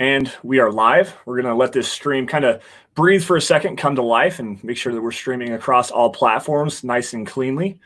And we are live. We're going to let this stream kind of breathe for a second, come to life, and make sure that we're streaming across all platforms nice and cleanly.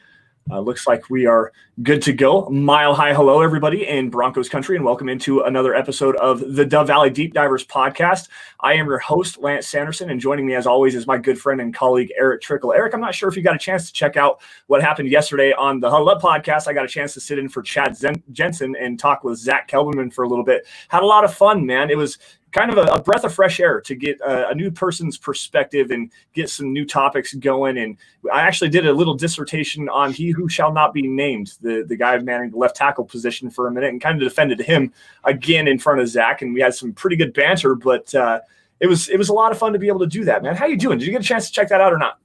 Looks like we are good to go. Mile high hello, everybody in Broncos country, and welcome into another episode of the Dove Valley Deep Divers podcast. I am your host, Lance Sanderson, and joining me as always is my good friend and colleague, Erick Trickel. Erick, I'm not sure if you got a chance to check out what happened yesterday on the Huddle Up podcast. I got a chance to sit in for Chad Jensen and talk with Zach Kelberman for a little bit. Had a lot of fun, man. It was kind of a breath of fresh air to get a new person's perspective and get some new topics going. And I actually did a little dissertation on he who shall not be named, the guy manning the left tackle position for a minute, and kind of defended him again in front of Zach. And we had some pretty good banter, but it was a lot of fun to be able to do that, man. How you doing? Did you get a chance to check that out or not?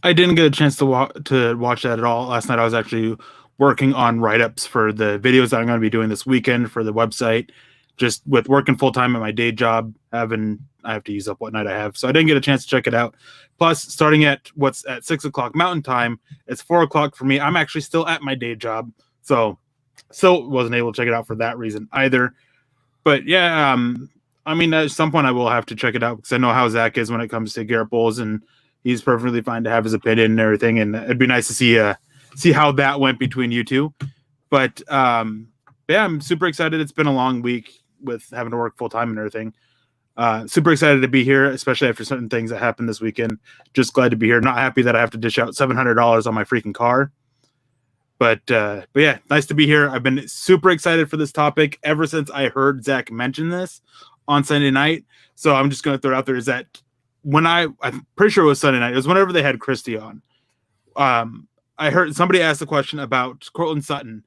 I didn't get a chance to watch that at all. Last night I was actually working on write-ups for the videos that I'm going to be doing this weekend for the website. Just with working full-time at my day job, I have to use up what night I have. So I didn't get a chance to check it out. Plus, starting at 6 o'clock Mountain Time, it's 4 o'clock for me. I'm actually still at my day job. So still wasn't able to check it out for that reason either. But yeah, I mean, at some point I will have to check it out because I know how Zach is when it comes to Garrett Bowles, and he's perfectly fine to have his opinion and everything. And it'd be nice to see how that went between you two. But yeah, I'm super excited. It's been a long week with having to work full time and everything. Super excited to be here, especially after certain things that happened this weekend. Just glad to be here. Not happy that I have to dish out $700 on my freaking car. But yeah, nice to be here. I've been super excited for this topic ever since I heard Zach mention this on Sunday night. So I'm just going to throw it out there is that when I'm pretty sure it was Sunday night. It was whenever they had Christy on. I heard somebody ask the question about Courtland Sutton.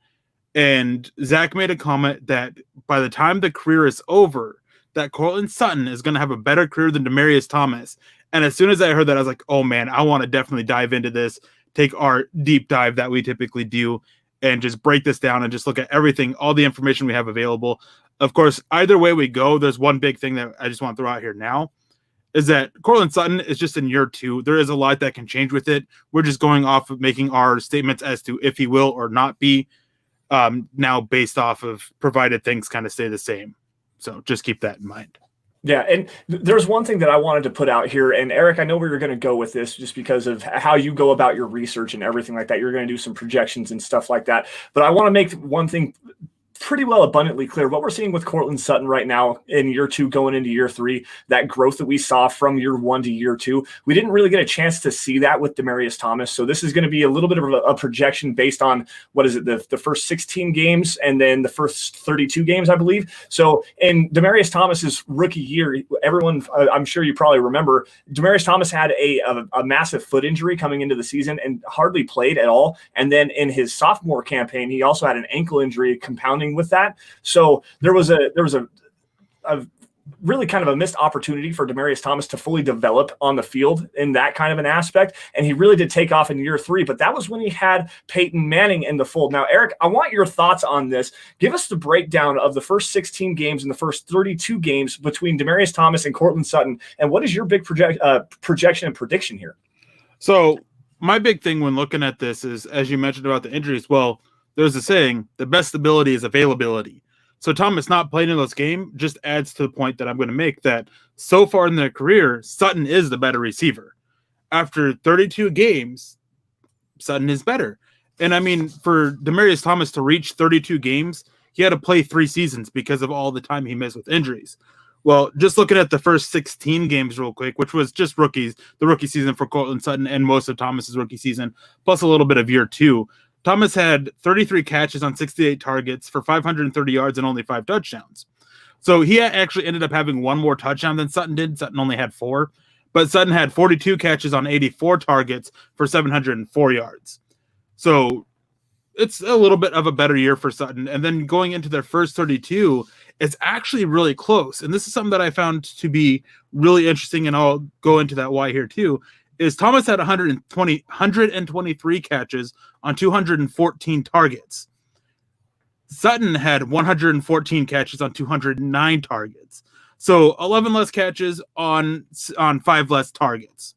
And Zach made a comment that by the time the career is over, that Courtland Sutton is going to have a better career than Demaryius Thomas. And as soon as I heard that, I was like, oh, man, I want to definitely dive into this, take our deep dive that we typically do, and just break this down and just look at everything, all the information we have available. Of course, either way we go, there's one big thing that I just want to throw out here now, is that Courtland Sutton is just in year 2. There is a lot that can change with it. We're just going off of making our statements as to if he will or not be. Now based off of provided things kind of stay the same. So just keep that in mind. Yeah, and there's one thing that I wanted to put out here, and Erick, I know where you're going to go with this just because of how you go about your research and everything like that. You're going to do some projections and stuff like that. But I want to make one thing pretty well abundantly clear. What we're seeing with Courtland Sutton right now in year 2 going into year 3, that growth that we saw from year 1 to year 2, we didn't really get a chance to see that with Demaryius Thomas. So this is going to be a little bit of a projection based on, the first 16 games and then the first 32 games, I believe. So in Demaryius Thomas's rookie year, everyone, I'm sure you probably remember, Demaryius Thomas had a massive foot injury coming into the season and hardly played at all. And then in his sophomore campaign, he also had an ankle injury compounding with that. So there was a really kind of a missed opportunity for Demaryius Thomas to fully develop on the field in that kind of an aspect. And he really did take off in year 3, but that was when he had Peyton Manning in the fold. Now, Erick, I want your thoughts on this. Give us the breakdown of the first 16 games and the first 32 games between Demaryius Thomas and Courtland Sutton. And what is your big projection and prediction here? So my big thing when looking at this is, as you mentioned about the injuries, well, there's a saying, the best ability is availability. So Thomas not playing in this game just adds to the point that I'm going to make that so far in their career, Sutton is the better receiver. After 32 games, Sutton is better. And I mean, for Demaryius Thomas to reach 32 games, he had to play 3 seasons because of all the time he missed with injuries. Well, just looking at the first 16 games real quick, which was just the rookie season for Courtland Sutton and most of Thomas's rookie season, plus a little bit of year 2, Thomas had 33 catches on 68 targets for 530 yards and only 5 touchdowns. So he actually ended up having 1 more touchdown than Sutton did. Sutton only had 4. But Sutton had 42 catches on 84 targets for 704 yards. So it's a little bit of a better year for Sutton. And then going into their first 32, it's actually really close. And this is something that I found to be really interesting, and I'll go into that why here too, is Thomas had 123 catches on 214 targets. Sutton had 114 catches on 209 targets. So 11 less catches on 5 less targets.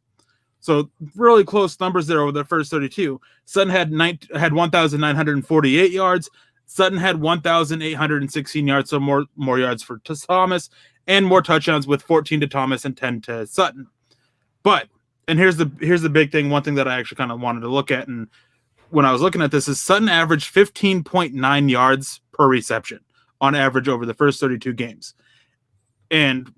So really close numbers there over the first 32. Sutton had 1,948 yards. Sutton had 1,816 yards, so more yards for Thomas, and more touchdowns with 14 to Thomas and 10 to Sutton. But, and here's the big thing, one thing that I actually kind of wanted to look at, and when I was looking at this, is Sutton averaged 15.9 yards per reception on average over the first 32 games. And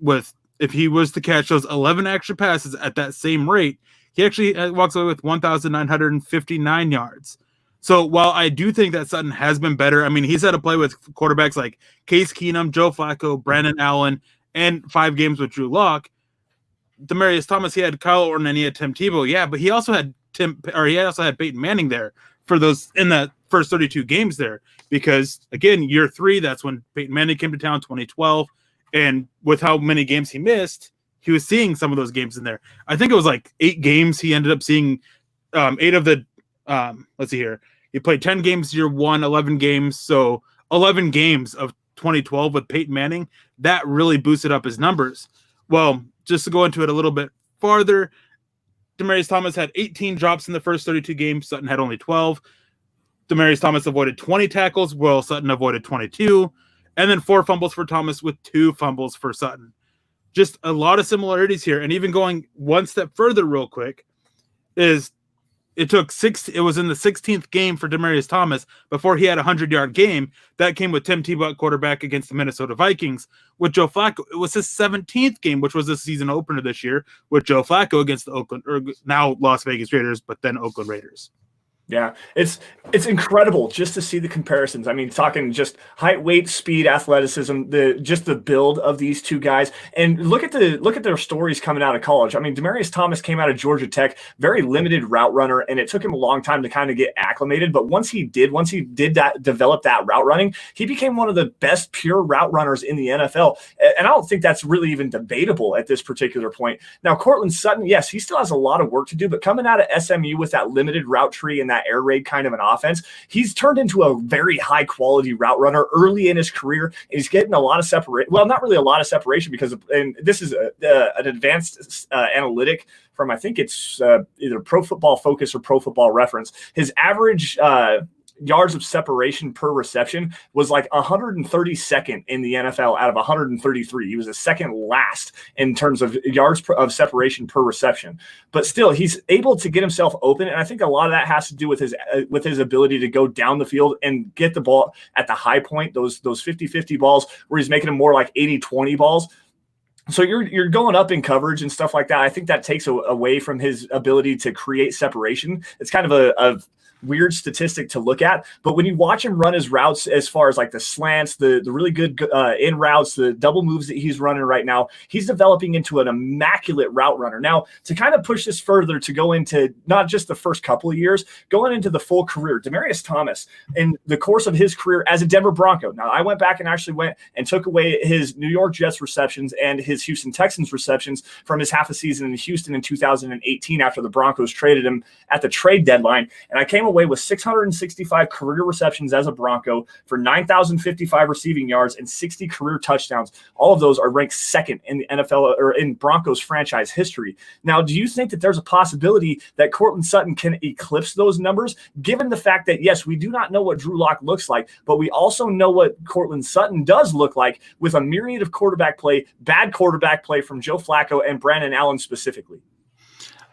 if he was to catch those 11 extra passes at that same rate, he actually walks away with 1,959 yards. So while I do think that Sutton has been better, I mean, he's had to play with quarterbacks like Case Keenum, Joe Flacco, Brandon Allen, and 5 games with Drew Lock. Demaryius Thomas, he had Kyle Orton and he had Tim Tebow. Yeah, but he also had Peyton Manning there for those in the first 32 games there. Because again, year 3, that's when Peyton Manning came to town, 2012. And with how many games he missed, he was seeing some of those games in there. I think it was like 8 games. He ended up seeing 8 of the, let's see here. He played 10 games year 1, 11 games. So 11 games of 2012 with Peyton Manning, that really boosted up his numbers. Well, just to go into it a little bit farther, Demaryius Thomas had 18 drops in the first 32 games. Sutton had only 12. Demaryius Thomas avoided 20 tackles, while Sutton avoided 22. And then 4 fumbles for Thomas with 2 fumbles for Sutton. Just a lot of similarities here. And even going one step further real quick is it was in the 16th game for Demaryius Thomas before he had a 100-yard game. That came with Tim Tebow at quarterback against the Minnesota Vikings. With Joe Flacco, it was his 17th game, which was the season opener this year, with Joe Flacco against the now Las Vegas Raiders, but then Oakland Raiders. Yeah, it's incredible just to see the comparisons. I mean, talking just height, weight, speed, athleticism, the build of these two guys, and look at their stories coming out of college. I mean, Demaryius Thomas came out of Georgia Tech, very limited route runner, and it took him a long time to kind of get acclimated. But once he did develop that route running, he became one of the best pure route runners in the NFL. And I don't think that's really even debatable at this particular point. Now, Courtland Sutton, yes, he still has a lot of work to do, but coming out of SMU with that limited route tree and that air raid kind of an offense, he's turned into a very high quality route runner early in his career, and he's getting a lot of separation. Well, not really a lot of separation, because and this is an advanced analytic from, I think it's either Pro Football Focus or Pro Football Reference. His average yards of separation per reception was like 132nd in the NFL out of 133. He was the second last in terms of yards of separation per reception. But still, he's able to get himself open, and I think a lot of that has to do with his ability to go down the field and get the ball at the high point, those 50-50 balls where he's making them more like 80-20 balls. So you're going up in coverage and stuff like that. I think that takes away from his ability to create separation. It's kind of a weird statistic to look at, but when you watch him run his routes, as far as like the slants, the really good in routes, the double moves that he's running right now, he's developing into an immaculate route runner. Now, to kind of push this further, to go into not just the first couple of years, going into the full career, Demaryius Thomas, in the course of his career as a Denver Bronco. Now, I went back and actually went and took away his New York Jets receptions and his Houston Texans receptions from his half a season in Houston in 2018 after the Broncos traded him at the trade deadline, and I came away with 665 career receptions as a Bronco for 9,055 receiving yards and 60 career touchdowns. All of those are ranked second in the NFL or in Broncos franchise history. Now, do you think that there's a possibility that Courtland Sutton can eclipse those numbers, given the fact that, yes, we do not know what Drew Lock looks like, but we also know what Courtland Sutton does look like with a myriad of quarterback play, bad quarterback play from Joe Flacco and Brandon Allen specifically?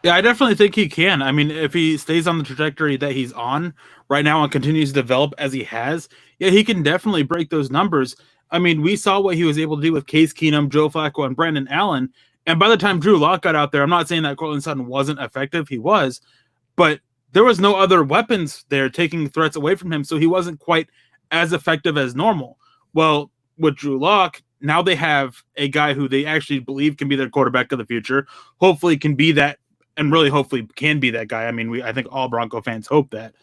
Yeah, I definitely think he can. I mean, if he stays on the trajectory that he's on right now and continues to develop as he has, yeah, he can definitely break those numbers. I mean, we saw what he was able to do with Case Keenum, Joe Flacco, and Brandon Allen. And by the time Drew Lock got out there, I'm not saying that Courtland Sutton wasn't effective. He was. But there was no other weapons there taking threats away from him, so he wasn't quite as effective as normal. Well, with Drew Lock, now they have a guy who they actually believe can be their quarterback of the future, hopefully can be that, and really hopefully can be that guy. I mean, I think all Bronco fans hope that.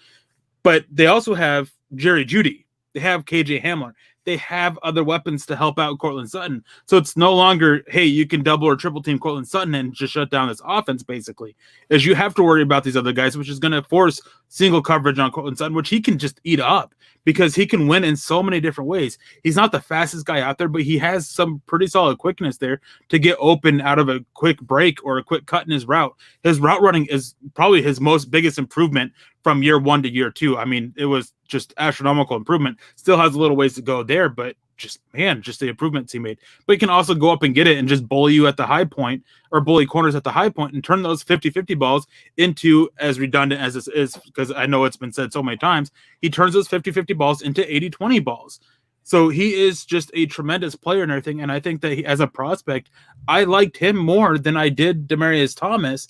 But they also have Jeudy. They have KJ Hamler. They have other weapons to help out Courtland Sutton. So it's no longer, hey, you can double or triple team Courtland Sutton and just shut down this offense, basically. As you have to worry about these other guys, which is going to force single coverage on Courtland Sutton, which he can just eat up because he can win in so many different ways. He's not the fastest guy out there, but he has some pretty solid quickness there to get open out of a quick break or a quick cut in his route. His route running is probably his biggest improvement from year 1 to year 2. I mean, it was just astronomical improvement. Still has a little ways to go there, but just the improvements he made. But he can also go up and get it and just bully you at the high point, or bully corners at the high point, and turn those 50-50 balls into, as redundant as this is, because I know it's been said so many times, he turns those 50-50 balls into 80-20 balls. So he is just a tremendous player and everything. And I think that as a prospect, I liked him more than I did Demaryius Thomas.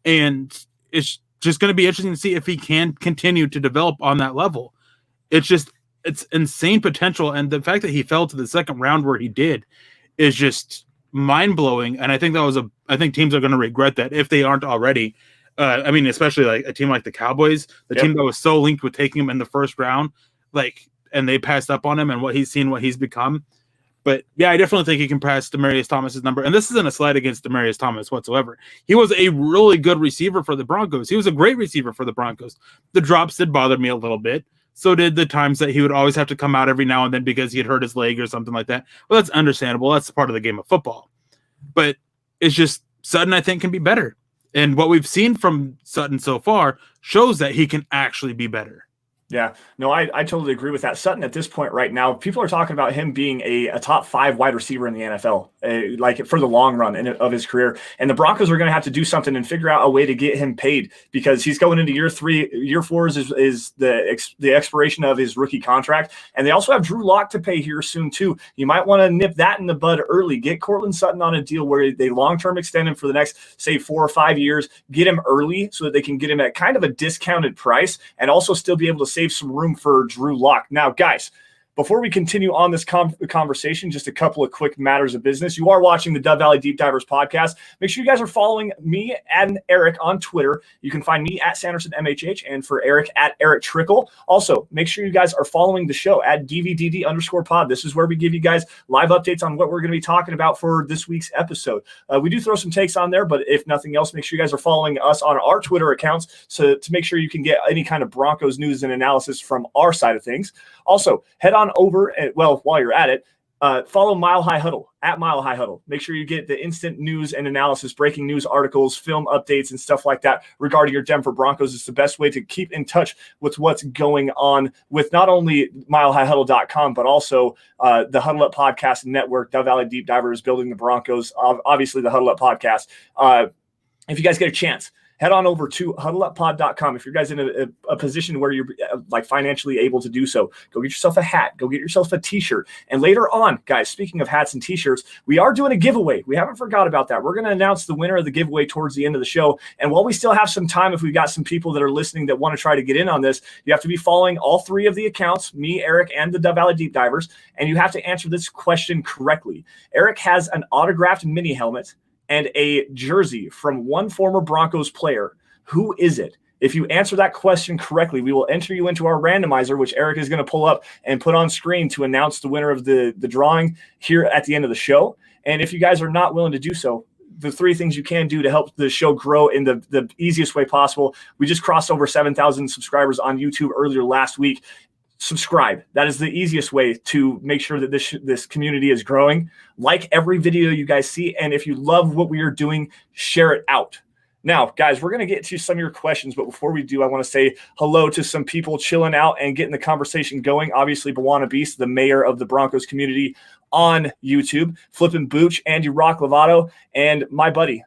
And it's just going to be interesting to see if he can continue to develop on that level. It's insane potential. And the fact that he fell to the second round where he did is just mind blowing. And I think I think teams are going to regret that if they aren't already. I mean, especially like a team like the Cowboys, the team that was so linked with taking him in the first round, and they passed up on him and what he's become. But yeah, I definitely think he can pass Demaryius Thomas's number. And this isn't a slight against Demaryius Thomas whatsoever. He was a really good receiver for the Broncos. He was a great receiver for the Broncos. The drops did bother me a little bit. So did the times that he would always have to come out every now and then because he had hurt his leg or something like that. Well, that's understandable. That's part of the game of football. But it's just Sutton, I think, can be better. And what we've seen from Sutton so far shows that he can actually be better. Yeah, no, I totally agree with that. Sutton at this point right now, people are talking about him being a top 5 wide receiver in the NFL, like for the long run of his career. And the Broncos are going to have to do something and figure out a way to get him paid because he's going into year 3. Year 4 is the expiration of his rookie contract. And they also have Drew Lock to pay here soon too. You might want to nip that in the bud early. Get Courtland Sutton on a deal where they long-term extend him for the next, say, 4 or 5 years. Get him early so that they can get him at kind of a discounted price and also still be able to save some room for Drew Lock. Now, guys, before we continue on this conversation, just a couple of quick matters of business. You are watching the Dove Valley Deep Divers podcast. Make sure you guys are following me and Eric on Twitter. You can find me at Sanderson MHH and for Eric at Erick Trickel. Also, make sure you guys are following the show at DVDD_pod. This is where we give you guys live updates on what we're going to be talking about for this week's episode. We do throw some takes on there, but if nothing else, make sure you guys are following us on our Twitter accounts to make sure you can get any kind of Broncos news and analysis from our side of things. Also, head on over and while you're at it, follow Mile High Huddle at Mile High Huddle. Make sure you get the instant news and analysis, breaking news articles, film updates, and stuff like that regarding your Denver Broncos. It's the best way to keep in touch with what's going on with not only milehighhuddle.com, but also the Huddle Up Podcast Network. Dove Valley Deep Divers building the Broncos, obviously the Huddle Up Podcast. If you guys get a chance, head on over to huddleuppod.com. If you're guys in a position where you're like financially able to do so, go get yourself a hat, go get yourself a t-shirt. And later on, guys, speaking of hats and t-shirts, we are doing a giveaway. We haven't forgot about that. We're going to announce the winner of the giveaway towards the end of the show. And while we still have some time, if we've got some people that are listening that want to try to get in on this, you have to be following all 3 of the accounts, me, Eric, and the Dove Valley Deep Divers. And you have to answer this question correctly. Eric has an autographed mini helmet and a jersey from one former Broncos player. Who is it? If you answer that question correctly, we will enter you into our randomizer, which Eric is going to pull up and put on screen to announce the winner of the drawing here at the end of the show. And if you guys are not willing to do so, the 3 things you can do to help the show grow in the easiest way possible. We just crossed over 7,000 subscribers on YouTube earlier last week. Subscribe. That is the easiest way to make sure that this community is growing. Like every video you guys see, and if you love what we are doing, share it out. Now, guys, we're going to get to some of your questions, but before we do, I want to say hello to some people chilling out and getting the conversation going. Obviously, Bawana Beast, the mayor of the Broncos community on YouTube, Flippin' Booch, Andy Rock Lovato, and my buddy.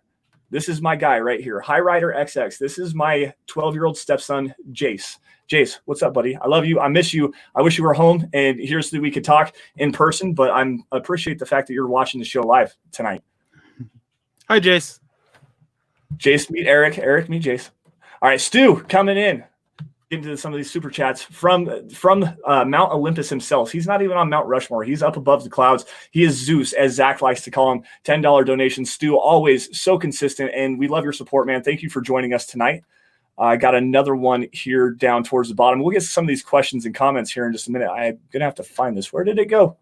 This is my guy right here, High Rider XX. This is my 12-year-old stepson, Jace. Jace, what's up, buddy? I love you. I miss you. I wish you were home and here's so that we could talk in person, but I appreciate the fact that you're watching the show live tonight. Hi, Jace. Jace, meet Eric. Eric, meet Jace. All right, Stu coming in. Into some of these super chats from Mount Olympus himself. He's not even on Mount Rushmore. He's up above the clouds. He is Zeus, as Zach likes to call him. $10 donation. Stu, always so consistent, and we love your support, man. Thank you for joining us tonight. I got another one here down towards the bottom. We'll get to some of these questions and comments here in just a minute. I'm going to have to find this. Where did it go?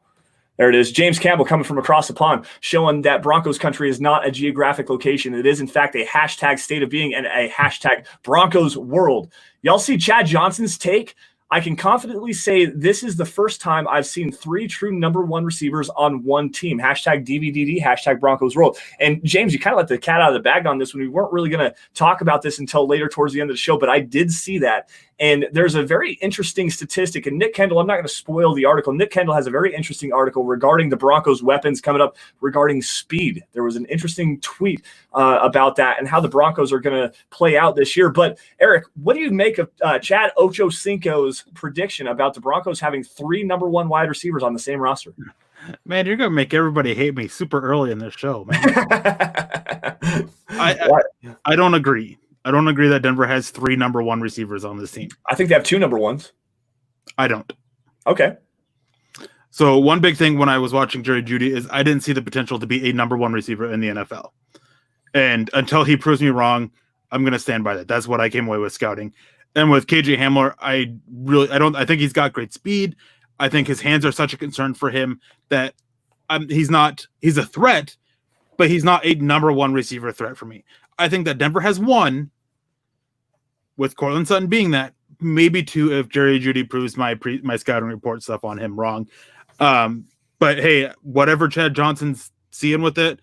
There it is. James Campbell coming from across the pond, showing that Broncos country is not a geographic location. It is, in fact, a hashtag state of being and a hashtag Broncos world. Y'all see Chad Johnson's take I can confidently say this is the first time I've seen 3 true number 1 receivers on one team. Hashtag DVDD, hashtag Broncos roll. And James, you kind of let the cat out of the bag on this one. We weren't really going to talk about this until later towards the end of the show, but I did see that. And there's a very interesting statistic. And Nick Kendall, I'm not going to spoil the article. Nick Kendall has a very interesting article regarding the Broncos' weapons coming up regarding speed. There was an interesting tweet about that and how the Broncos are going to play out this year. But Eric, what do you make of Chad Ochocinco's prediction about the Broncos having 3 number 1 wide receivers on the same roster? Man, you're going to make everybody hate me super early in this show, man. I don't agree. I don't agree that Denver has 3 number 1 receivers on this team. I think they have 2 number 1s. I don't. Okay. So one big thing when I was watching Jerry Jeudy is I didn't see the potential to be a number 1 receiver in the NFL. And until he proves me wrong, I'm going to stand by that. That's what I came away with scouting. And with KJ Hamler, I think he's got great speed. I think his hands are such a concern for him that he's a threat, but he's not a number 1 receiver threat for me. I think that Denver has 1, with Courtland Sutton being that, maybe 2 if Jerry Jeudy proves my scouting report stuff on him wrong. But hey, whatever Chad Johnson's seeing with it,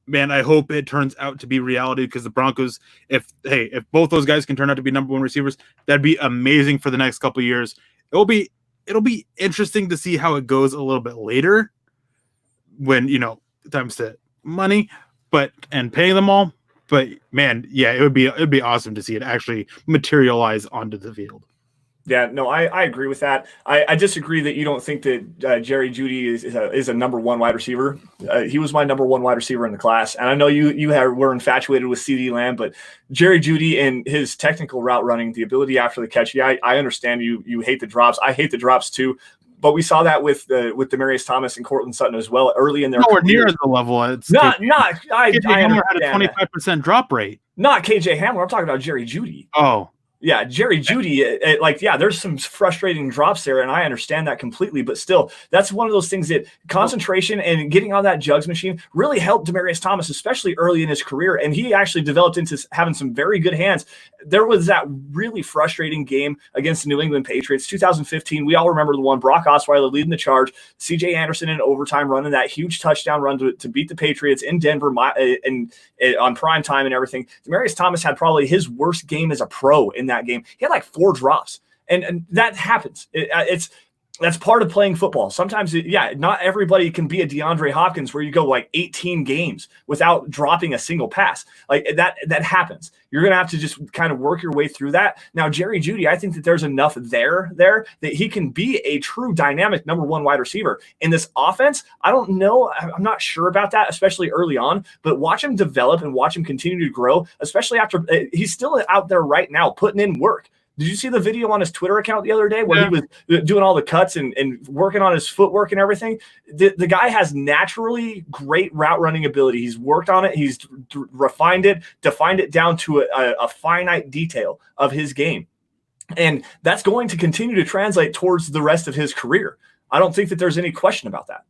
man, I hope it turns out to be reality, because the Broncos, if both those guys can turn out to be number 1 receivers, that'd be amazing for the next couple of years. It'll be interesting to see how it goes a little bit later when, times to money, and paying them all. But man, yeah, it'd be awesome to see it actually materialize onto the field. Yeah, no, I agree with that. I disagree that you don't think that Jerry Jeudy is a number 1 wide receiver. He was my number 1 wide receiver in the class, and I know you were infatuated with CeeDee Lamb, but Jerry Jeudy and his technical route running, the ability after the catch. Yeah, I understand you hate the drops. I hate the drops too. But we saw that with Demaryius Thomas and Courtland Sutton as well early in their nowhere career. near the level. It's KJ Hamler had a 25% drop rate. Not KJ Hamler. I'm talking about Jerry Jeudy. Oh. Yeah, Jerry Jeudy, there's some frustrating drops there, and I understand that completely. But still, that's one of those things that concentration and getting on that jugs machine really helped Demaryius Thomas, especially early in his career. And he actually developed into having some very good hands. There was that really frustrating game against the New England Patriots, 2015. We all remember the one, Brock Osweiler leading the charge, C.J. Anderson in overtime running that huge touchdown run to beat the Patriots in Denver and on prime time and everything. Demaryius Thomas had probably his worst game as a pro in that game. He had like 4 drops, and that happens. That's part of playing football. Sometimes, not everybody can be a DeAndre Hopkins where you go like 18 games without dropping a single pass. Like that happens. You're going to have to just kind of work your way through that. Now, Jerry Jeudy, I think that there's enough there that he can be a true dynamic number 1 wide receiver in this offense. I don't know. I'm not sure about that, especially early on, but watch him develop and watch him continue to grow, especially after he's still out there right now putting in work. Did you see the video on his Twitter account the other day where he was doing all the cuts and working on his footwork and everything? The guy has naturally great route running ability. He's worked on it. He's refined it, defined it down to a finite detail of his game. And that's going to continue to translate towards the rest of his career. I don't think that there's any question about that.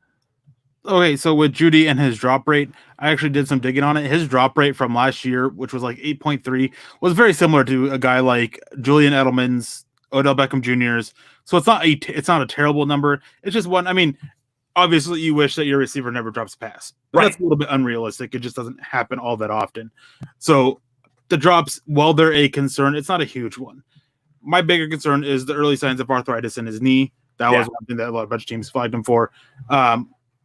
Okay, so with Jeudy and his drop rate, I actually did some digging on it. His drop rate from last year, which was like 8.3, was very similar to a guy like Julian Edelman's, Odell Beckham Jr.'s. So it's not a terrible number. It's just one. I mean, obviously you wish that your receiver never drops a pass. But right. That's a little bit unrealistic. It just doesn't happen all that often. So the drops, while they're a concern, it's not a huge one. My bigger concern is the early signs of arthritis in his knee. That was one thing that a bunch of teams flagged him for.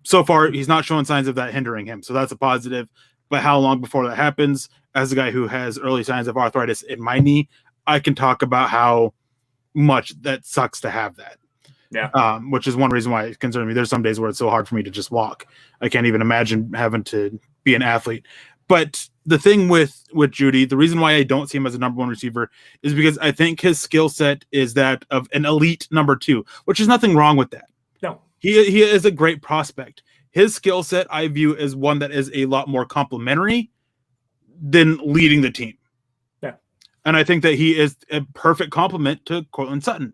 So far, he's not showing signs of that hindering him. So that's a positive. But how long before that happens? As a guy who has early signs of arthritis in my knee, I can talk about how much that sucks to have that. Yeah. Which is one reason why it concerns me. There's some days where it's so hard for me to just walk. I can't even imagine having to be an athlete. But the thing with Jeudy, the reason why I don't see him as a number 1 receiver is because I think his skill set is that of an elite number 2, which is nothing wrong with that. No. He is a great prospect. His skill set I view as one that is a lot more complementary than leading the team. Yeah. And I think that he is a perfect complement to Courtland Sutton,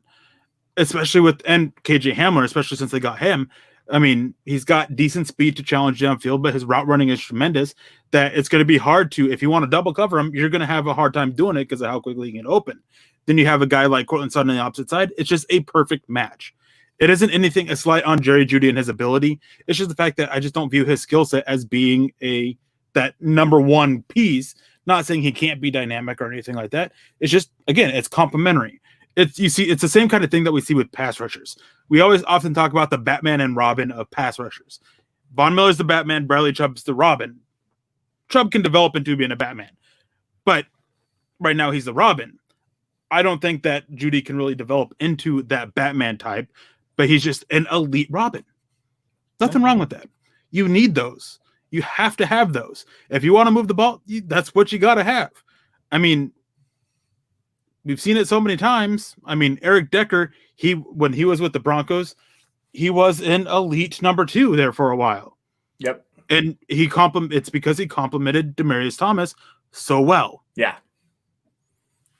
especially and KJ Hamler, especially since they got him. I mean, he's got decent speed to challenge downfield, but his route running is tremendous that it's going to be hard to, if you want to double cover him, you're going to have a hard time doing it because of how quickly he can open. Then you have a guy like Courtland Sutton on the opposite side. It's just a perfect match. It isn't anything a slight on Jerry Jeudy and his ability. It's just the fact that I just don't view his skill set as being that number one piece. Not saying he can't be dynamic or anything like that. It's just, again, it's complementary. It's the same kind of thing that we see with pass rushers. We always often talk about the Batman and Robin of pass rushers. Von Miller's the Batman, Bradley Chubb's the Robin. Chubb can develop into being a Batman, but right now he's the Robin. I don't think that Jeudy can really develop into that Batman type, but he's just an elite Robin. Nothing wrong with that. You need those. You have to have those. If you want to move the ball, that's what you got to have. I mean, we've seen it so many times. I mean, Erick Decker, when he was with the Broncos, he was an elite number 2 there for a while. Yep. And it's because he complimented Demaryius Thomas so well. Yeah.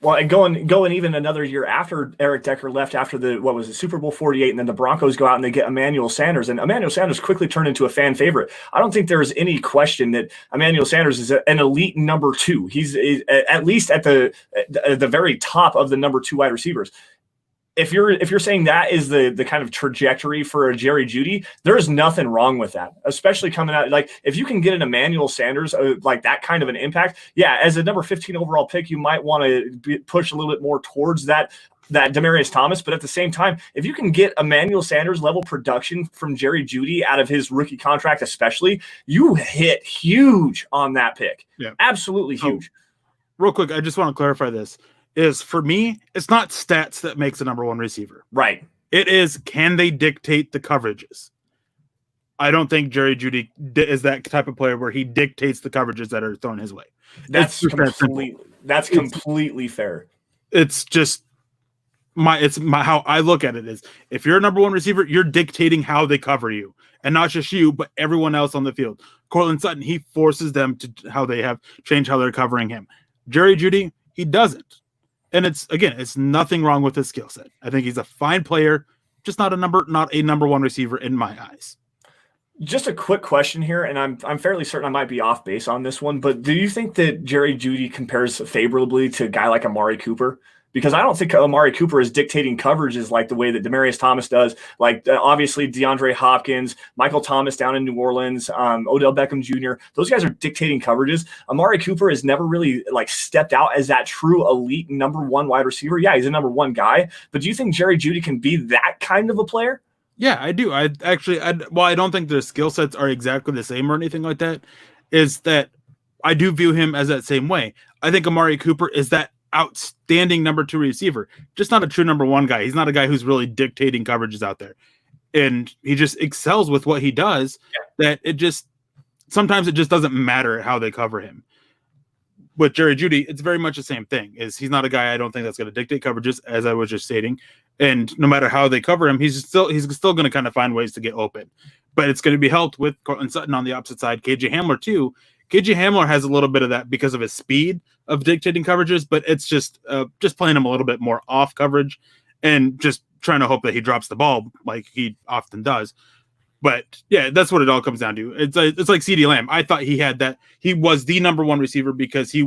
Well, and going even another year after Erick Decker left after Super Bowl 48, and then the Broncos go out and they get Emmanuel Sanders, and Emmanuel Sanders quickly turned into a fan favorite. I don't think there's any question that Emmanuel Sanders is an elite number 2. He's at least at the very top of the number 2 wide receivers. If you're saying that is the kind of trajectory for a Jerry Jeudy, there's nothing wrong with that, especially coming out. Like, if you can get an Emmanuel Sanders, like that kind of an impact, yeah, as a number 15 overall pick, you might want to push a little bit more towards that Demaryius Thomas. But at the same time, if you can get Emmanuel Sanders level production from Jerry Jeudy out of his rookie contract, especially, you hit huge on that pick. Yeah, absolutely huge. Real quick, I just want to clarify this. Is for me, it's not stats that makes a number 1 receiver. Right. It is, can they dictate the coverages? I don't think Jerry Jeudy is that type of player where he dictates the coverages that are thrown his way. That's completely fair. It's just how I look at it is, if you're a number 1 receiver, you're dictating how they cover you, and not just you, but everyone else on the field. Courtland Sutton, he forces them to how they're covering him. Jerry Jeudy, he doesn't. And it's nothing wrong with his skill set. I think he's a fine player, just not a number 1 receiver in my eyes. Just a quick question here, and I'm fairly certain I might be off base on this one, but do you think that Jerry Jeudy compares favorably to a guy like Amari Cooper? Because I don't think Amari Cooper is dictating coverages like the way that Demaryius Thomas does. Like, obviously, DeAndre Hopkins, Michael Thomas down in New Orleans, Odell Beckham Jr., those guys are dictating coverages. Amari Cooper has never really stepped out as that true elite number 1 wide receiver. Yeah, he's a number 1 guy. But do you think Jerry Jeudy can be that kind of a player? Yeah, I do. I don't think their skill sets are exactly the same or anything like that. Is that I do view him as that same way. I think Amari Cooper is that outstanding number 2 receiver, just not a true number 1 guy. He's not a guy who's really dictating coverages out there, and he just excels with what he does. Yeah. That sometimes it just doesn't matter how they cover him. With Jerry Jeudy, it's very much the same thing. He's not a guy I don't think that's going to dictate coverages, as I was just stating. And no matter how they cover him, he's still going to kind of find ways to get open. But it's going to be helped with Courtland Sutton on the opposite side. KJ Hamler too. KJ Hamler has a little bit of that because of his speed of dictating coverages, but it's just playing him a little bit more off coverage and just trying to hope that he drops the ball like he often does. But yeah, that's what it all comes down to. It's like CeeDee Lamb. I thought he had that. He was the number 1 receiver because he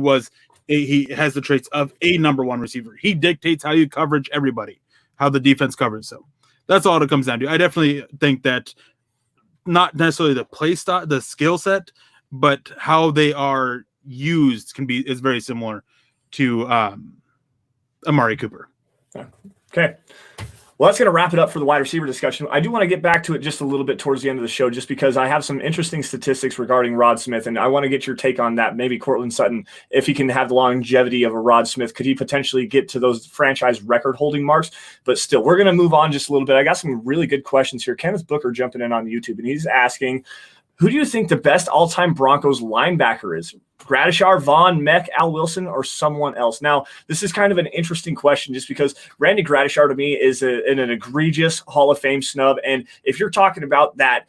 has the traits of a number 1 receiver. He dictates how you coverage everybody, how the defense covers. So that's all it comes down to. I definitely think that not necessarily the play style, the skill set, but how they are used is very similar to Amari Cooper. Okay. Well, that's going to wrap it up for the wide receiver discussion. I do want to get back to it just a little bit towards the end of the show, just because I have some interesting statistics regarding Rod Smith, and I want to get your take on that. Maybe Courtland Sutton, if he can have the longevity of a Rod Smith, could he potentially get to those franchise record-holding marks? But still, we're going to move on just a little bit. I got some really good questions here. Kenneth Booker jumping in on YouTube, and he's asking, who do you think the best all-time Broncos linebacker is? Gradishar, Vaughn, Mech, Al Wilson, or someone else? Now, this is kind of an interesting question just because Randy Gradishar to me is an egregious Hall of Fame snub. And if you're talking about that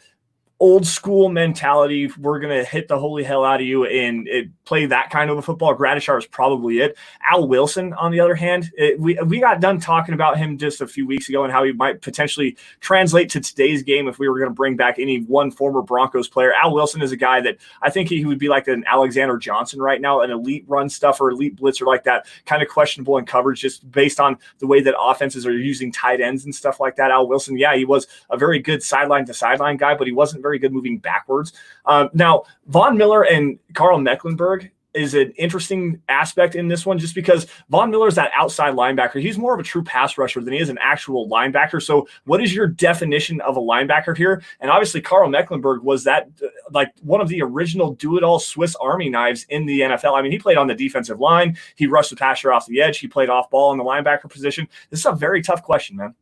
old school mentality, we're going to hit the holy hell out of you and play that kind of a football, Gradishar is probably it. Al Wilson, on the other hand, we got done talking about him just a few weeks ago and how he might potentially translate to today's game if we were going to bring back any one former Broncos player. Al Wilson is a guy that I think he would be like an Alexander Johnson right now, an elite run stuffer, elite blitzer like that, kind of questionable in coverage just based on the way that offenses are using tight ends and stuff like that. Al Wilson, yeah, he was a very good sideline to sideline guy, but he wasn't very good moving backwards. Now, Von Miller and Karl Mecklenburg is an interesting aspect in this one just because Von Miller is that outside linebacker. He's more of a true pass rusher than he is an actual linebacker. So what is your definition of a linebacker here? And obviously Karl Mecklenburg was that like one of the original do-it-all Swiss Army knives in the NFL. I mean, he played on the defensive line. He rushed the passer off the edge. He played off ball in the linebacker position. This is a very tough question, man.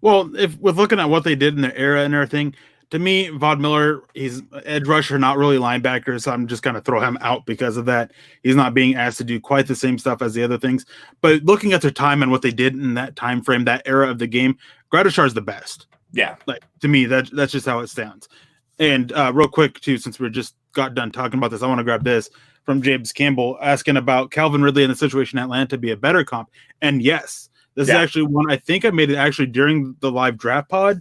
Well, if with looking at what they did in their era and everything, to me, Von Miller, he's edge rusher, not really linebacker, so I'm just going to throw him out because of that. He's not being asked to do quite the same stuff as the other things. But looking at their time and what they did in that time frame, that era of the game, Gradishar is the best. Yeah. Like to me, that's just how it stands. And real quick, too, since we just got done talking about this, I want to grab this from James Campbell asking about Calvin Ridley in the situation in Atlanta be a better comp. And yes, this is actually one I think I made it actually during the live draft pod.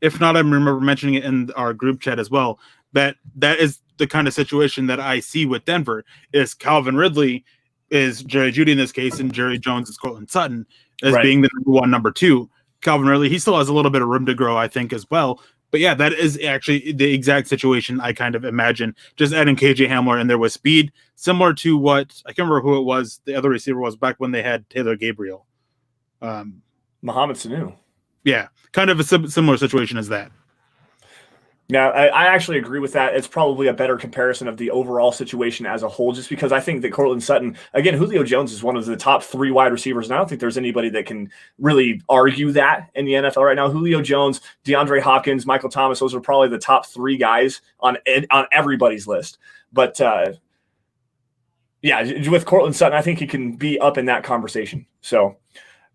If not, I remember mentioning it in our group chat as well, that is the kind of situation that I see with Denver is Calvin Ridley is Jerry Jeudy in this case, and Jerry Jones is Courtland Sutton as being the number one, number two. Calvin Ridley, he still has a little bit of room to grow, I think, as well. But yeah, that is actually the exact situation I kind of imagine. Just adding KJ Hamler in there with speed, similar to what I can't remember who it was, the other receiver was back when they had Taylor Gabriel. Mohamed Sanu. Yeah, kind of a similar situation as that. Yeah, I actually agree with that. It's probably a better comparison of the overall situation as a whole, just because I think that Courtland Sutton, again, Julio Jones is one of the top 3 wide receivers, and I don't think there's anybody that can really argue that in the NFL right now. Julio Jones, DeAndre Hopkins, Michael Thomas, those are probably the top 3 guys on everybody's list. But, yeah, with Courtland Sutton, I think he can be up in that conversation. So,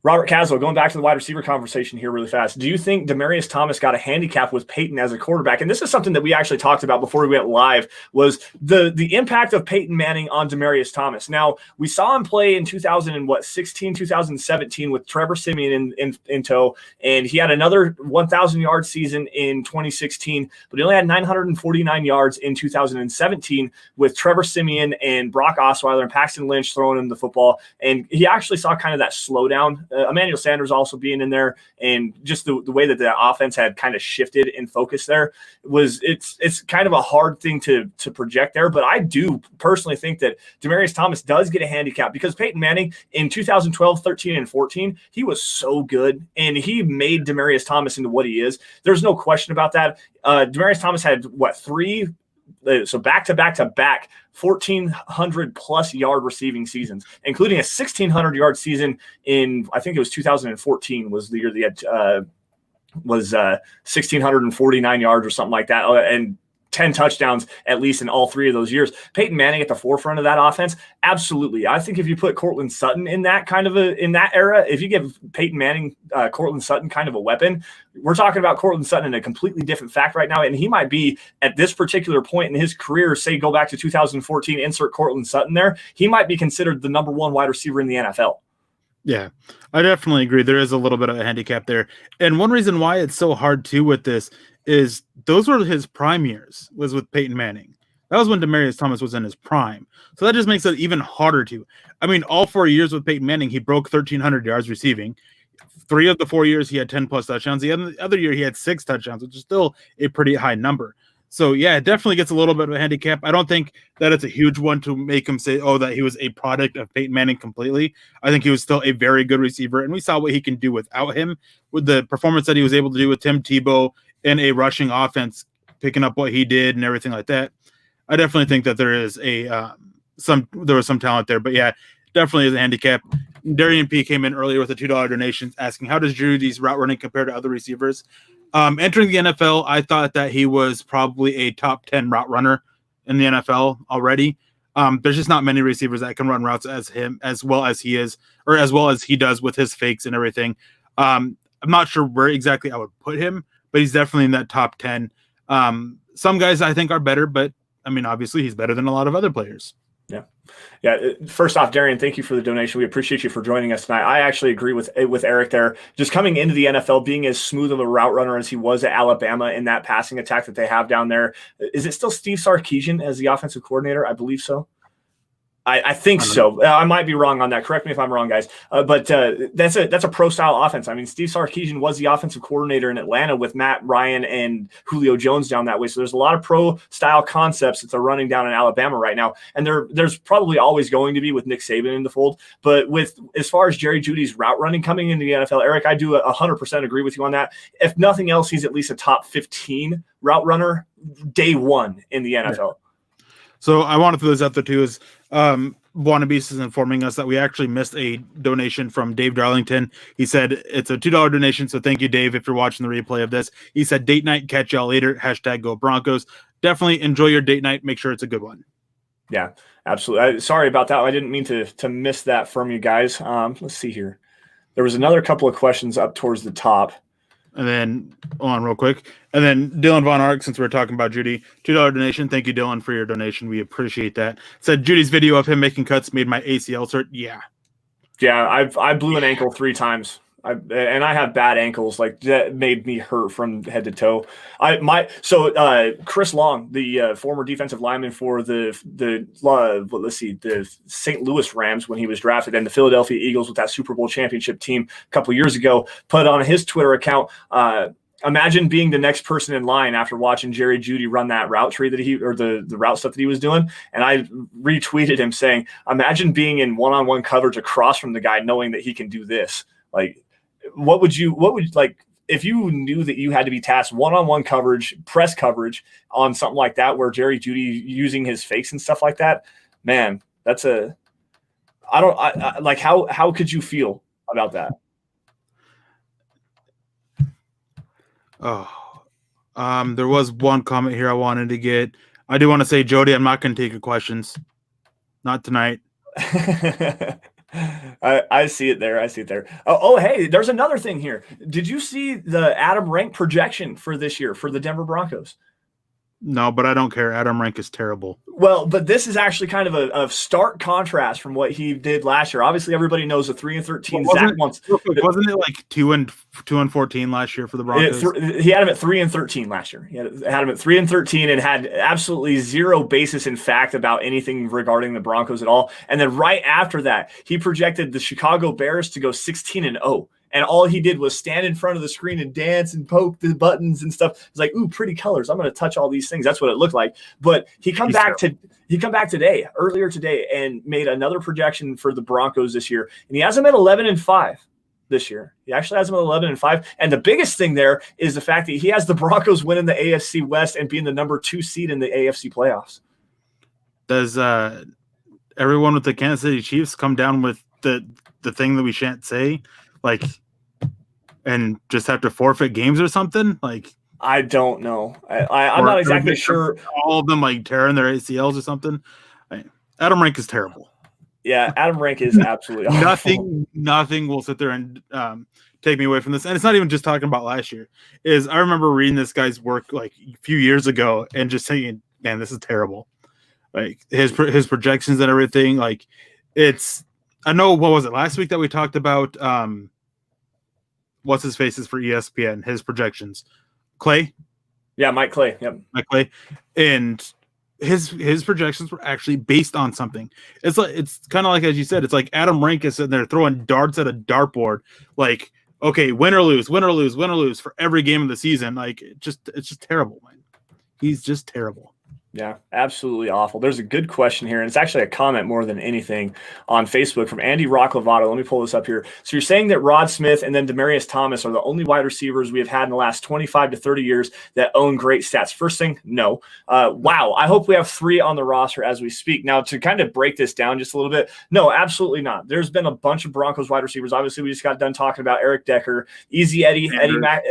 Robert Caswell, going back to the wide receiver conversation here really fast. Do you think Demaryius Thomas got a handicap with Peyton as a quarterback? And this is something that we actually talked about before we went live, was the impact of Peyton Manning on Demaryius Thomas. Now, we saw him play in 2017 with Trevor Siemian in tow, and he had another 1,000-yard season in 2016, but he only had 949 yards in 2017 with Trevor Siemian and Brock Osweiler and Paxton Lynch throwing him the football. And he actually saw kind of that slowdown. Emmanuel Sanders also being in there, and just the way that the offense had kind of shifted in focus there it's kind of a hard thing to project there. But I do personally think that Demaryius Thomas does get a handicap because Peyton Manning in 2012, 13, and 14, he was so good, and he made Demaryius Thomas into what he is. There's no question about that. Demaryius Thomas had so back 1,400 plus yard receiving seasons, including a 1,600 yard season in, I think it was 2014 was the year they had 1,649 yards or something like that, and 10 touchdowns at least in all 3 of those years. Peyton Manning at the forefront of that offense, absolutely. I think if you put Courtland Sutton in that in that era, if you give Peyton Manning Courtland Sutton kind of a weapon, we're talking about Courtland Sutton in a completely different fact right now, and he might be at this particular point in his career, say go back to 2014, insert Courtland Sutton there, he might be considered the number 1 wide receiver in the NFL. Yeah, I definitely agree. There is a little bit of a handicap there. And one reason why it's so hard too with this is those were his prime years, was with Peyton Manning. That was when Demaryius Thomas was in his prime. So that just makes it even harder to. I mean, all 4 years with Peyton Manning, he broke 1,300 yards receiving. 3 of the 4 years, he had 10 plus touchdowns. The other year, he had 6 touchdowns, which is still a pretty high number. So, yeah, it definitely gets a little bit of a handicap. I don't think that it's a huge one to make him say, that he was a product of Peyton Manning completely. I think he was still a very good receiver, and we saw what he can do without him with the performance that he was able to do with Tim Tebow in a rushing offense, picking up what he did and everything like that. I definitely think that there is there was some talent there, but yeah, definitely is a handicap. Darian P came in earlier with a $2 donation asking, how does Jeudy's route running compare to other receivers? Entering the NFL, I thought that he was probably a top 10 route runner in the NFL already. There's just not many receivers that can run routes as him, as well as he is, or as well as he does with his fakes and everything. I'm not sure where exactly I would put him, but he's definitely in that top 10. some guys I think are better, but I mean, obviously he's better than a lot of other players. Yeah. First off, Darian, thank you for the donation. We appreciate you for joining us tonight. I actually agree with Eric there. Just coming into the NFL, being as smooth of a route runner as he was at Alabama in that passing attack that they have down there. Is it still Steve Sarkisian as the offensive coordinator? I believe so. I think so. I might be wrong on that. Correct me if I'm wrong, guys. But that's a pro style offense. I mean, Steve Sarkisian was the offensive coordinator in Atlanta with Matt Ryan and Julio Jones down that way. So there's a lot of pro style concepts that they're running down in Alabama right now, and there's probably always going to be with Nick Saban in the fold. But with as far as Jerry Jeudy's route running coming into the NFL, Eric, I do 100% agree with you on that. If nothing else, he's at least a top 15 route runner day one in the NFL. Yeah. So I want to throw this out there too is Wannabeast is informing us that we actually missed a donation from Dave Darlington. He said it's a $2 donation. So thank you, Dave, if you're watching the replay of this. He said, date night, catch y'all later. # go Broncos. Definitely enjoy your date night. Make sure it's a good one. Yeah, absolutely. Sorry about that. I didn't mean to miss that from you guys. Let's see here. There was another couple of questions up towards the top. And then, hold on real quick. And then Dylan Von Ark, since we were talking about Jeudy, $2 donation. Thank you, Dylan, for your donation. We appreciate that. Said Judy's video of him making cuts made my ACL hurt. Yeah. Yeah, I blew an ankle 3 times. And I have bad ankles. Like that made me hurt from head to toe. Chris Long, the former defensive lineman for the St. Louis Rams when he was drafted, and the Philadelphia Eagles with that Super Bowl championship team a couple years ago, put on his Twitter account. Imagine being the next person in line after watching Jerry Jeudy run that route tree the route stuff that he was doing. And I retweeted him saying, imagine being in one-on-one coverage across from the guy, knowing that he can do this. Like, what would like if you knew that you had to be tasked one-on-one coverage, press coverage on something like that, where Jerry Jeudy using his fakes and stuff like that, man, that's how could you feel about that? Oh, there was one comment here I wanted to get. I do want to say, Jeudy, I'm not going to take your questions. Not tonight. I see it there. Oh, hey, there's another thing here. Did you see the Adam Rank projection for this year for the Denver Broncos? No, but I don't care. Adam Rank is terrible. Well, but this is actually kind of a stark contrast from what he did last year. Obviously, everybody knows the 3-13 Zach wants. Wasn't it like 2-14 last year for the Broncos? He had him at 3-13 last year. He had him at 3-13 and had absolutely zero basis in fact about anything regarding the Broncos at all. And then right after that, he projected the Chicago Bears to go 16-0. And all he did was stand in front of the screen and dance and poke the buttons and stuff. It's like, ooh, pretty colors. I'm going to touch all these things. That's what it looked like. But he come back earlier today, and made another projection for the Broncos this year. And he has them at 11-5 this year. He actually has them at 11-5. And the biggest thing there is the fact that he has the Broncos winning the AFC West and being the number 2 seed in the AFC playoffs. Does everyone with the Kansas City Chiefs come down with the thing that we shan't say? Like, and just have to forfeit games or something? Like, I don't know. I'm not exactly sure. All of them like tearing their ACLs or something. Adam Rank is terrible. Yeah, Adam Rank is absolutely awful. Nothing will sit there and take me away from this. And it's not even just talking about last year. I remember reading this guy's work like a few years ago and just saying, man, this is terrible. Like his projections and everything. Like I know, what was it last week that we talked about? What's his faces for ESPN, his projections. Clay? Yeah, Mike Clay. Yep. Mike Clay. And his projections were actually based on something. It's kind of like, as you said, it's like Adam Rank is sitting there throwing darts at a dartboard. Like, okay, win or lose for every game of the season. Like, it's just terrible, man. He's just terrible. Yeah, absolutely awful. There's a good question here, and it's actually a comment more than anything on Facebook from Andy Rock Lovato. Let me pull this up here. So you're saying that Rod Smith and then Demaryius Thomas are the only wide receivers we have had in the last 25 to 30 years that own great stats. First thing, no. Wow, I hope we have 3 on the roster as we speak. Now, to kind of break this down just a little bit, no, absolutely not. There's been a bunch of Broncos wide receivers. Obviously, we just got done talking about Eric Decker, Easy Eddie Mack.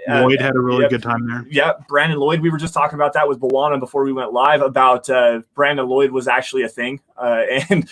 Lloyd had a really good time there. Yeah, Brandon Lloyd. We were just talking about that with Bawana before we went live about Brandon Lloyd was actually a thing, and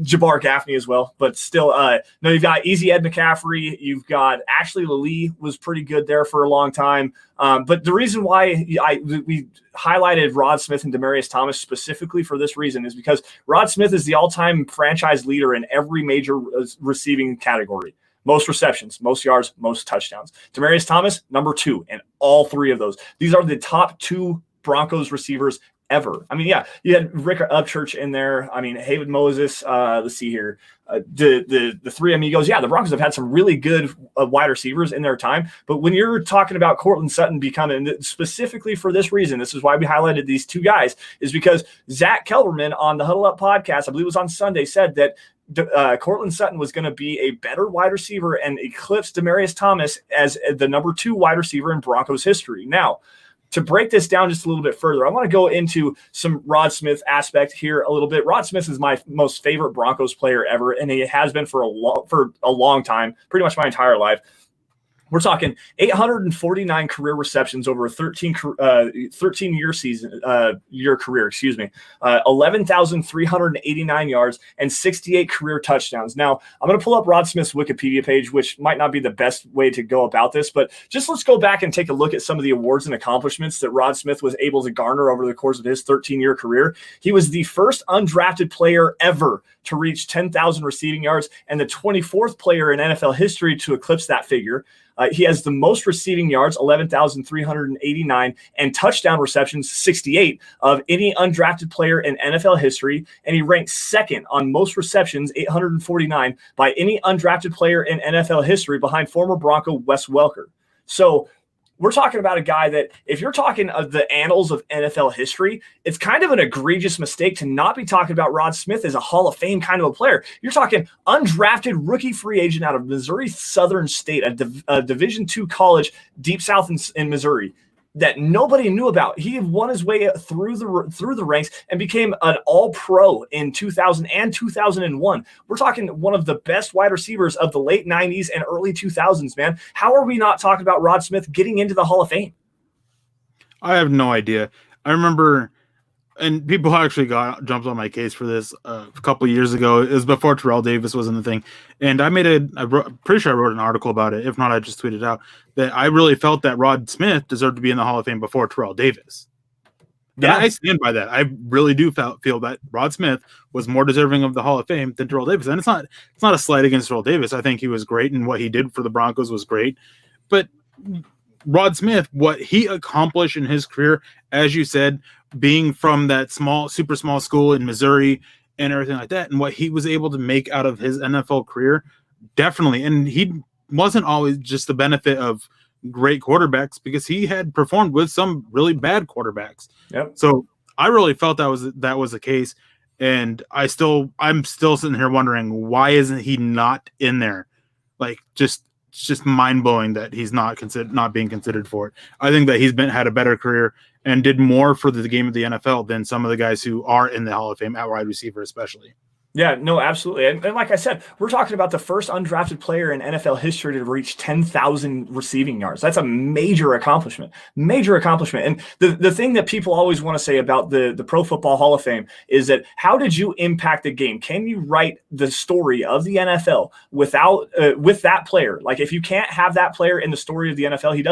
Jabbar Gaffney as well. But still, no, you've got Easy Ed McCaffrey. You've got Ashley Lee was pretty good there for a long time. But the reason why we highlighted Rod Smith and Demaryius Thomas specifically for this reason is because Rod Smith is the all-time franchise leader in every major receiving category. Most receptions, most yards, most touchdowns. Demaryius Thomas, number 2 in all 3 of those. These are the top 2 Broncos receivers ever. I mean, yeah, you had Rick Upchurch in there. I mean, Haven Moses. Let's see here. The 3 amigos. Yeah, the Broncos have had some really good wide receivers in their time. But when you're talking about Courtland Sutton becoming, specifically for this reason, this is why we highlighted these 2 guys, is because Zach Kelberman on the Huddle Up podcast, I believe it was on Sunday, said that Courtland Sutton was going to be a better wide receiver and eclipse Demaryius Thomas as the number 2 wide receiver in Broncos history. Now, to break this down just a little bit further, I want to go into some Rod Smith aspect here a little bit. Rod Smith is my most favorite Broncos player ever, and he has been for a long time, pretty much my entire life. We're talking 849 career receptions over a 13-year career, 11,389 yards and 68 career touchdowns. Now, I'm going to pull up Rod Smith's Wikipedia page, which might not be the best way to go about this, but just let's go back and take a look at some of the awards and accomplishments that Rod Smith was able to garner over the course of his 13-year career. He was the first undrafted player ever to reach 10,000 receiving yards and the 24th player in NFL history to eclipse that figure. He has the most receiving yards, 11,389, and touchdown receptions, 68, of any undrafted player in NFL history. And he ranks second on most receptions, 849, by any undrafted player in NFL history behind former Bronco Wes Welker. So we're talking about a guy that, if you're talking of the annals of NFL history, it's kind of an egregious mistake to not be talking about Rod Smith as a Hall of Fame kind of a player. You're talking undrafted rookie free agent out of Missouri Southern State, a Division II college deep south in Missouri that nobody knew about. He had won his way through the ranks and became an all-pro in 2000 and 2001. We're talking one of the best wide receivers of the late 90s and early 2000s, man. How are we not talking about Rod Smith getting into the Hall of Fame? I have no idea. I remember, and people actually jumped on my case for this a couple of years ago. It was before Terrell Davis was in the thing. And pretty sure I wrote an article about it. If not, I just tweeted out that I really felt that Rod Smith deserved to be in the Hall of Fame before Terrell Davis. Yeah, and I stand by that. I really do feel that Rod Smith was more deserving of the Hall of Fame than Terrell Davis. And it's not a slight against Terrell Davis. I think he was great, and what he did for the Broncos was great. But Rod Smith, what he accomplished in his career, as you said, being from that super small school in Missouri and everything like that, and what he was able to make out of his NFL career, definitely. And he wasn't always just the benefit of great quarterbacks, because he had performed with some really bad quarterbacks. Yep. So I really felt that was the case. And I'm still sitting here wondering, why isn't he not in there? Like, it's just mind blowing that he's not being considered for it. I think that he's had a better career and did more for the game of the NFL than some of the guys who are in the Hall of Fame at wide receiver, especially. Yeah, no, absolutely. And like I said, we're talking about the first undrafted player in NFL history to reach 10,000 receiving yards. That's a major accomplishment. And the thing that people always want to say about the Pro Football Hall of Fame is that, how did you impact the game? Can you write the story of the NFL with that player? Like, if you can't have that player in the story of the NFL, he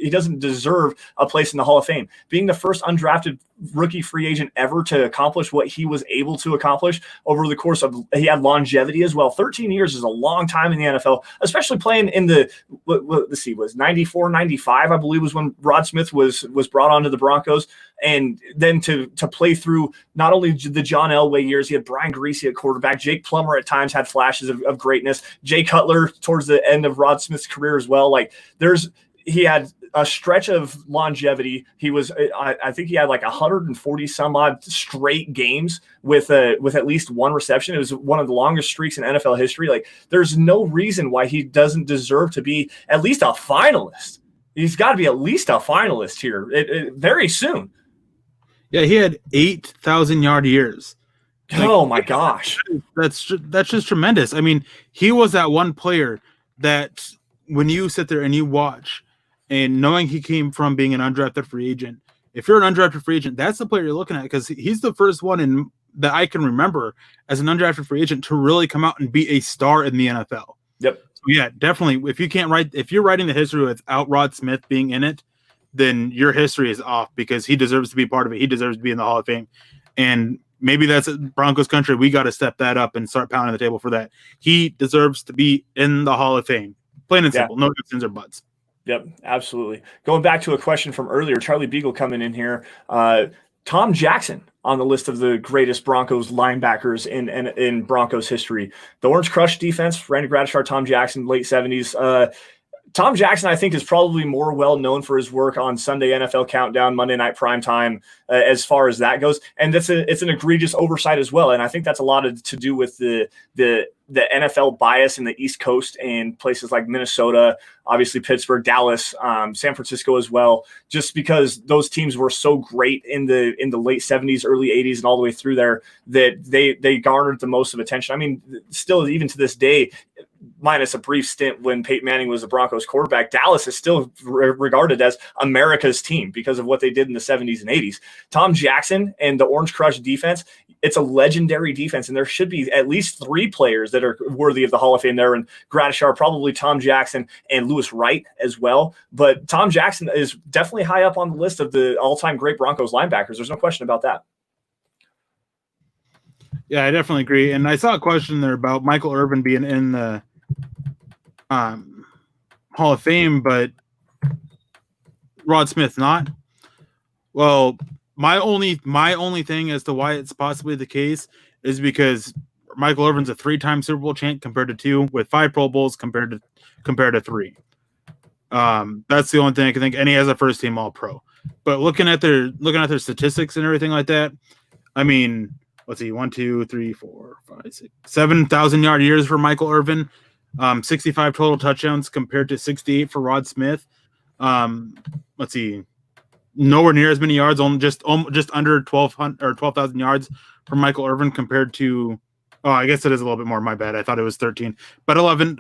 doesn't deserve a place in the Hall of Fame. Being the first undrafted rookie free agent ever to accomplish what he was able to accomplish over the course of, he had longevity as well. 13 years is a long time in the NFL, especially playing in the, let's see, was 94, 95, I believe, was when Rod Smith was brought onto the Broncos. And then to play through not only the John Elway years, he had Brian Griese at quarterback. Jake Plummer at times had flashes of greatness. Jay Cutler towards the end of Rod Smith's career as well. Like, he had a stretch of longevity. He was, I think he had like 140 some odd straight games with at least one reception. It was one of the longest streaks in NFL history. Like, there's no reason why he doesn't deserve to be at least a finalist. He's got to be at least a finalist here very soon. Yeah, he had 8,000-yard years. Oh my gosh. That's just tremendous. I mean, he was that one player that, when you sit there and you watch, and knowing he came from being an undrafted free agent if you're an undrafted free agent, that's the player you're looking at, because he's the first one that I can remember as an undrafted free agent to really come out and be a star in the NFL. Yep. So yeah, definitely. If you're writing the history without Rod Smith being in it, then your history is off, because he deserves to be part of it. He deserves to be in the Hall of Fame. And maybe that's Broncos country. We got to step that up and start pounding the table for that. He deserves to be in the Hall of Fame. Plain and simple. No ifs, ands, or buts. Yep, absolutely. Going back to a question from earlier, Charlie Beagle coming in here. Tom Jackson on the list of the greatest Broncos linebackers in Broncos history. The Orange Crush defense, Randy Gradishar, Tom Jackson, late 70s. Tom Jackson, I think, is probably more well known for his work on Sunday NFL Countdown, Monday Night Primetime, as far as that goes. And it's an egregious oversight as well. And I think that's a lot to do with the NFL bias in the East Coast and places like Minnesota, obviously Pittsburgh, Dallas, San Francisco as well, just because those teams were so great in the late 70s, early 80s, and all the way through there, that they garnered the most of attention. I mean, still, even to this day, minus a brief stint when Peyton Manning was the Broncos quarterback, Dallas is still regarded as America's team because of what they did in the 70s and 80s. Tom Jackson and the Orange Crush defense, it's a legendary defense, and there should be at least 3 players that are worthy of the Hall of Fame there, and Gradishar, probably Tom Jackson, and Louis Wright as well. But Tom Jackson is definitely high up on the list of the all-time great Broncos linebackers. There's no question about that. Yeah, I definitely agree. And I saw a question there about Michael Irvin being in the Hall of Fame, but Rod Smith not. Well, my only thing as to why it's possibly the case is because Michael Irvin's a 3-time Super Bowl champ compared to 2, with 5 Pro Bowls compared to 3. That's the only thing I can think. And he has a first team All Pro. But looking at their statistics and everything like that, I mean, let's see, 1, 2, 3, 4, 5, 6, 7,000 yard years for Michael Irvin, 65 total touchdowns compared to 68 for Rod Smith. Let's see, nowhere near as many yards, just under 12,000 yards for Michael Irvin compared to, I guess it is a little bit more. My bad. I thought it was 13, but 11,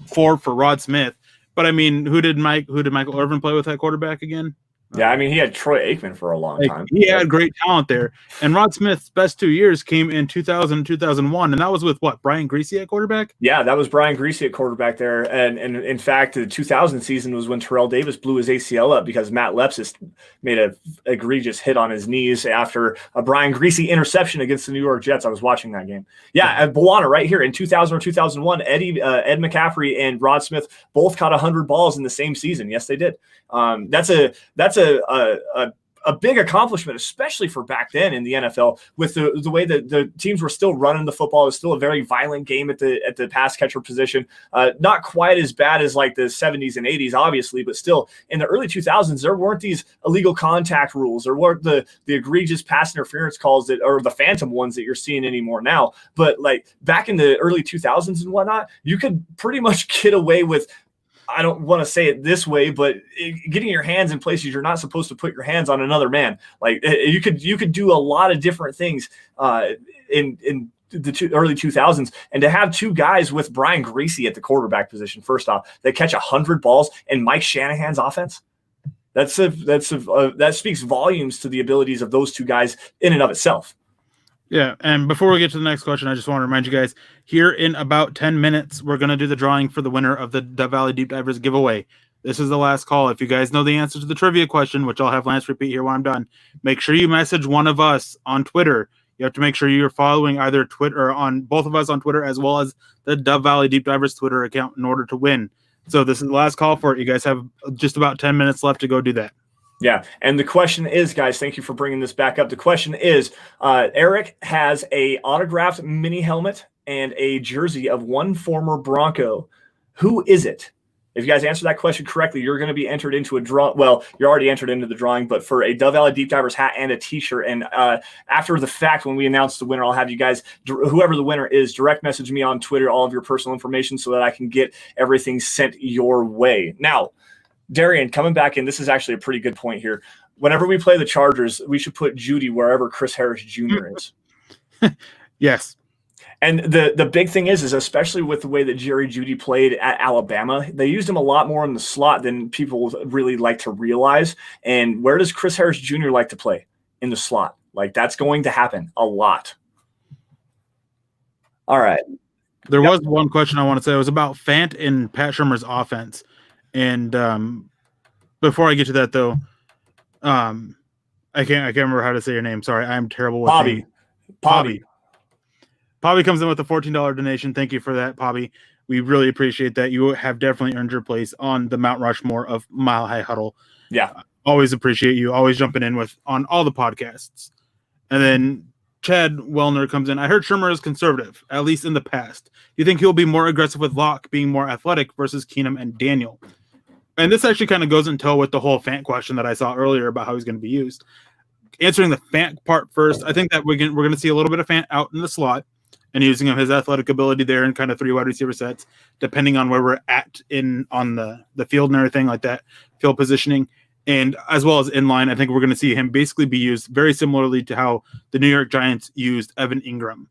4 for Rod Smith. But I mean, who did Michael Irvin play with that quarterback again? Yeah, I mean, he had Troy Aikman for a long time. He had great talent there. And Rod Smith's best 2 years came in 2000 and 2001, and that was with what, Brian Griese at quarterback? Yeah, that was Brian Griese at quarterback there. And in fact, the 2000 season was when Terrell Davis blew his ACL up because Matt Lepsis made an egregious hit on his knees after a Brian Griese interception against the New York Jets. I was watching that game. Yeah, Bwana right here in 2000 or 2001, Ed McCaffrey and Rod Smith both caught 100 balls in the same season. Yes, they did. That's a big accomplishment, especially for back then in the NFL, with the way that the teams were still running the football. It was still a very violent game at the pass catcher position. Not quite as bad as like the 70s and 80s, obviously, but still in the early 2000s, there weren't these illegal contact rules or weren't the egregious pass interference calls that are the phantom ones that you're seeing anymore now. But like back in the early 2000s and whatnot, you could pretty much get away with, I don't want to say it this way, but getting your hands in places you're not supposed to put your hands on another man. Like you could do a lot of different things in the early 2000s, and to have 2 guys with Brian Griese at the quarterback position, first off, that catch 100 balls in Mike Shanahan's offense. That speaks volumes to the abilities of those 2 guys in and of itself. Yeah, and before we get to the next question, I just want to remind you guys, here in about 10 minutes, we're going to do the drawing for the winner of the Death Valley Deep Divers giveaway. This is the last call. If you guys know the answer to the trivia question, which I'll have Lance repeat here when I'm done, make sure you message one of us on Twitter. You have to make sure you're following either Twitter or on both of us on Twitter, as well as the Death Valley Deep Divers Twitter account in order to win. So this is the last call for it. You guys have just about 10 minutes left to go do that. Yeah, and the question is, guys, thank you for bringing this back up. The question is, Erick has a autographed mini helmet and a jersey of one former Bronco. Who is it? If you guys answer that question correctly, you're going to be entered into a draw. Well, you're already entered into the drawing, but for a Dove Valley Deep Divers hat and a T-shirt. And after the fact, when we announce the winner, I'll have you guys, whoever the winner is, direct message me on Twitter, all of your personal information so that I can get everything sent your way. Now, Darian, coming back in, this is actually a pretty good point here. Whenever we play the Chargers, we should put Jeudy wherever Chris Harris Jr. is. Yes. And the big thing is especially with the way that Jeudy played at Alabama, they used him a lot more in the slot than people really like to realize. And where does Chris Harris Jr. like to play? In the slot. Like, that's going to happen a lot. All right. There was one question I want to say. It was about Fant and Pat Shurmur's offense. And before I get to that, though, I can't remember how to say your name. Sorry, I'm terrible with names. Pobby comes in with a $14 donation. Thank you for that, Pobby. We really appreciate that. You have definitely earned your place on the Mount Rushmore of Mile High Huddle. Yeah. Always appreciate you. Always jumping in on all the podcasts. And then Chad Wellner comes in. I heard Shurmur is conservative, at least in the past. Do you think he'll be more aggressive with Locke being more athletic versus Keenum and Daniel? And this actually kind of goes in tow with the whole Fant question that I saw earlier about how he's going to be used. Answering the Fant part first, I think that we're going to see a little bit of Fant out in the slot and using his athletic ability there in kind of 3 wide receiver sets, depending on where we're at on the field and everything like that, field positioning. And as well as inline, I think we're going to see him basically be used very similarly to how the New York Giants used Evan Ingram.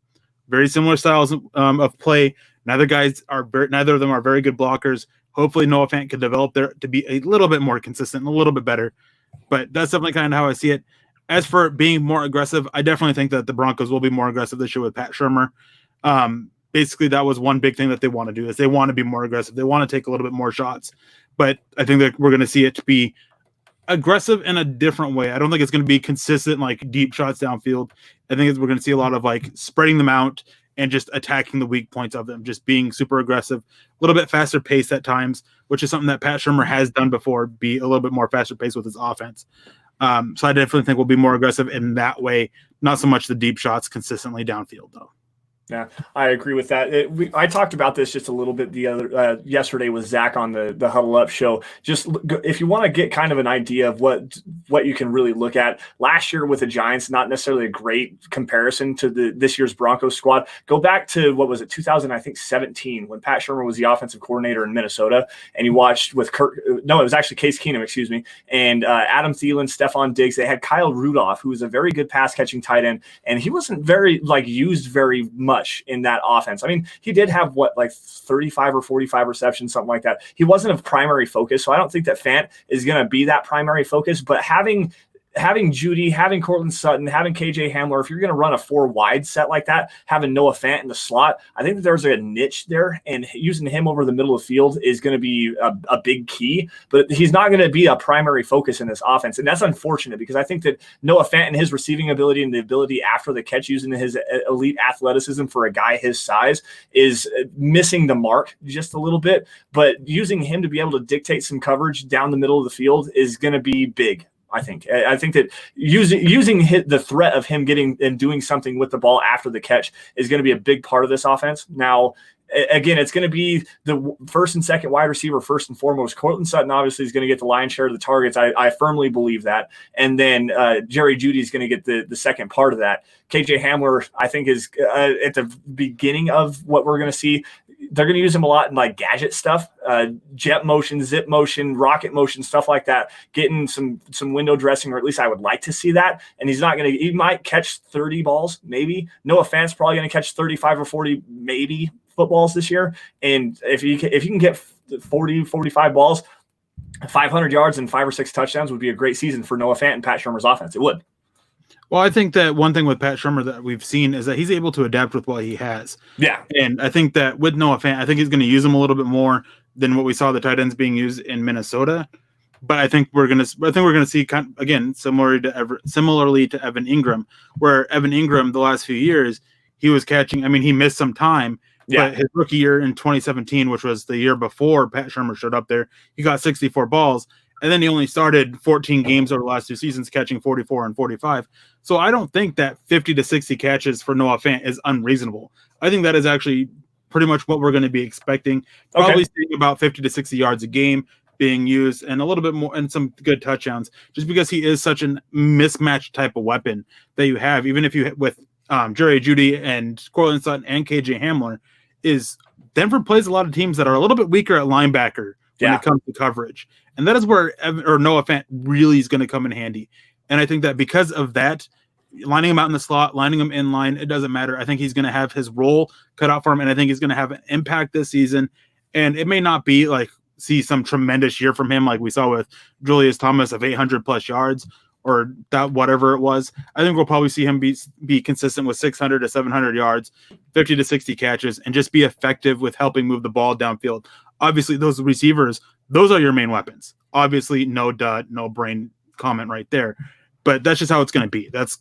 Very similar styles of play. Neither of them are very good blockers. Hopefully Noah Fant can develop there to be a little bit more consistent, a little bit better. But that's definitely kind of how I see it. As for being more aggressive, I definitely think that the Broncos will be more aggressive this year with Pat Shurmur. Basically, that was one big thing that they want to do is they want to be more aggressive. They want to take a little bit more shots. But I think that we're going to see it to be aggressive in a different way. I don't think it's going to be consistent, like deep shots downfield. I think we're going to see a lot of like spreading them out and just attacking the weak points of them, just being super aggressive, a little bit faster pace at times, which is something that Pat Shurmur has done before, be a little bit more faster pace with his offense. So I definitely think we'll be more aggressive in that way, not so much the deep shots consistently downfield, though. Yeah, I agree with that. I talked about this just a little bit yesterday with Zach on the Huddle Up show. Just if you want to get kind of an idea of what you can really look at, last year with the Giants, not necessarily a great comparison to this year's Broncos squad. Go back to 2017 when Pat Shurmur was the offensive coordinator in Minnesota, and you watched with it was actually Case Keenum, excuse me, and Adam Thielen, Stephon Diggs. They had Kyle Rudolph, who was a very good pass catching tight end, and he wasn't very used very much in that offense. I mean, he did have 35 or 45 receptions, something like that. He wasn't a primary focus, so I don't think that Fant is going to be that primary focus, but having Jeudy, having Courtland Sutton, having KJ Hamler, if you're going to run a 4 wide set like that, having Noah Fant in the slot, I think that there's a niche there, and using him over the middle of the field is going to be a big key, but he's not going to be a primary focus in this offense. And that's unfortunate because I think that Noah Fant and his receiving ability and the ability after the catch using his elite athleticism for a guy his size is missing the mark just a little bit, but using him to be able to dictate some coverage down the middle of the field is going to be big. I think that using the threat of him getting and doing something with the ball after the catch is going to be a big part of this offense. Now, again, it's going to be the first and second wide receiver first and foremost. Courtland Sutton obviously is going to get the lion's share of the targets. I firmly believe that. And then Jerry Jeudy is going to get the second part of that. KJ Hamler, I think, is at the beginning of what we're going to see. They're going to use him a lot in like gadget stuff, jet motion, zip motion, rocket motion, stuff like that, getting some window dressing, or at least I would like to see that. And he might catch 30 balls, maybe. Noah Fant's probably going to catch 35 or 40, maybe, footballs this year. And if you can get 40, 45 balls, 500 yards and 5 or 6 touchdowns would be a great season for Noah Fant and Pat Shurmur's offense. It would. Well, I think that one thing with Pat Shurmur that we've seen is that he's able to adapt with what he has. Yeah. And I think that with Noah Fant, I think he's going to use him a little bit more than what we saw the tight ends being used in Minnesota. But I think we're going to see again similarly to Evan Ingram, where Evan Ingram the last few years he was catching. I mean, he missed some time. Yeah. But his rookie year in 2017, which was the year before Pat Shurmur showed up there, he got 64 balls. And then he only started 14 games over the last 2 seasons, catching 44 and 45. So I don't think that 50 to 60 catches for Noah Fant is unreasonable. I think that is actually pretty much what we're going to be expecting. Probably seeing about 50 to 60 yards a game being used and a little bit more and some good touchdowns, just because he is such a mismatched type of weapon that you have. Even if you with Jerry Jeudy and Courtland Sutton and KJ Hamler, is Denver plays a lot of teams that are a little bit weaker at linebacker when it comes to coverage. And that is where Noah Fant really is going to come in handy. And I think that because of that, lining him out in the slot, lining him in line, it doesn't matter. I think he's going to have his role cut out for him, and I think he's going to have an impact this season. And it may not be like see some tremendous year from him like we saw with Demaryius Thomas of 800+ yards or that whatever it was. I think we'll probably see him be consistent with 600 to 700 yards, 50 to 60 catches, and just be effective with helping move the ball downfield. Obviously, those receivers, those are your main weapons. Obviously, no brain comment right there. But that's just how it's going to be. That's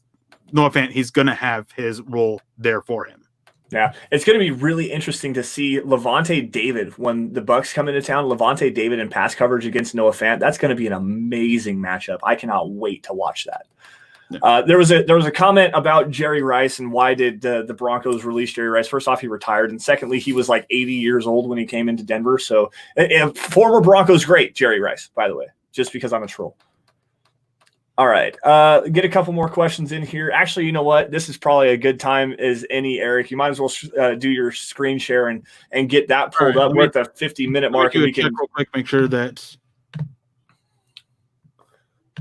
Noah Fant. He's going to have his role there for him. Yeah, it's going to be really interesting to see Levante David when the Bucs come into town. Levante David in pass coverage against Noah Fant. That's going to be an amazing matchup. I cannot wait to watch that. Yeah. There was a comment about Jerry Rice and why did the Broncos release Jerry Rice. First off, he retired, and secondly, he was like 80 years old when he came into Denver. So, former Broncos great, Jerry Rice, by the way, just because I'm a troll. All right, get a couple more questions in here. Actually, you know what? This is probably a good time as any, Eric. You might as well do your screen share and get that pulled up. We're at the 50-minute mark. And we can real quick make sure that.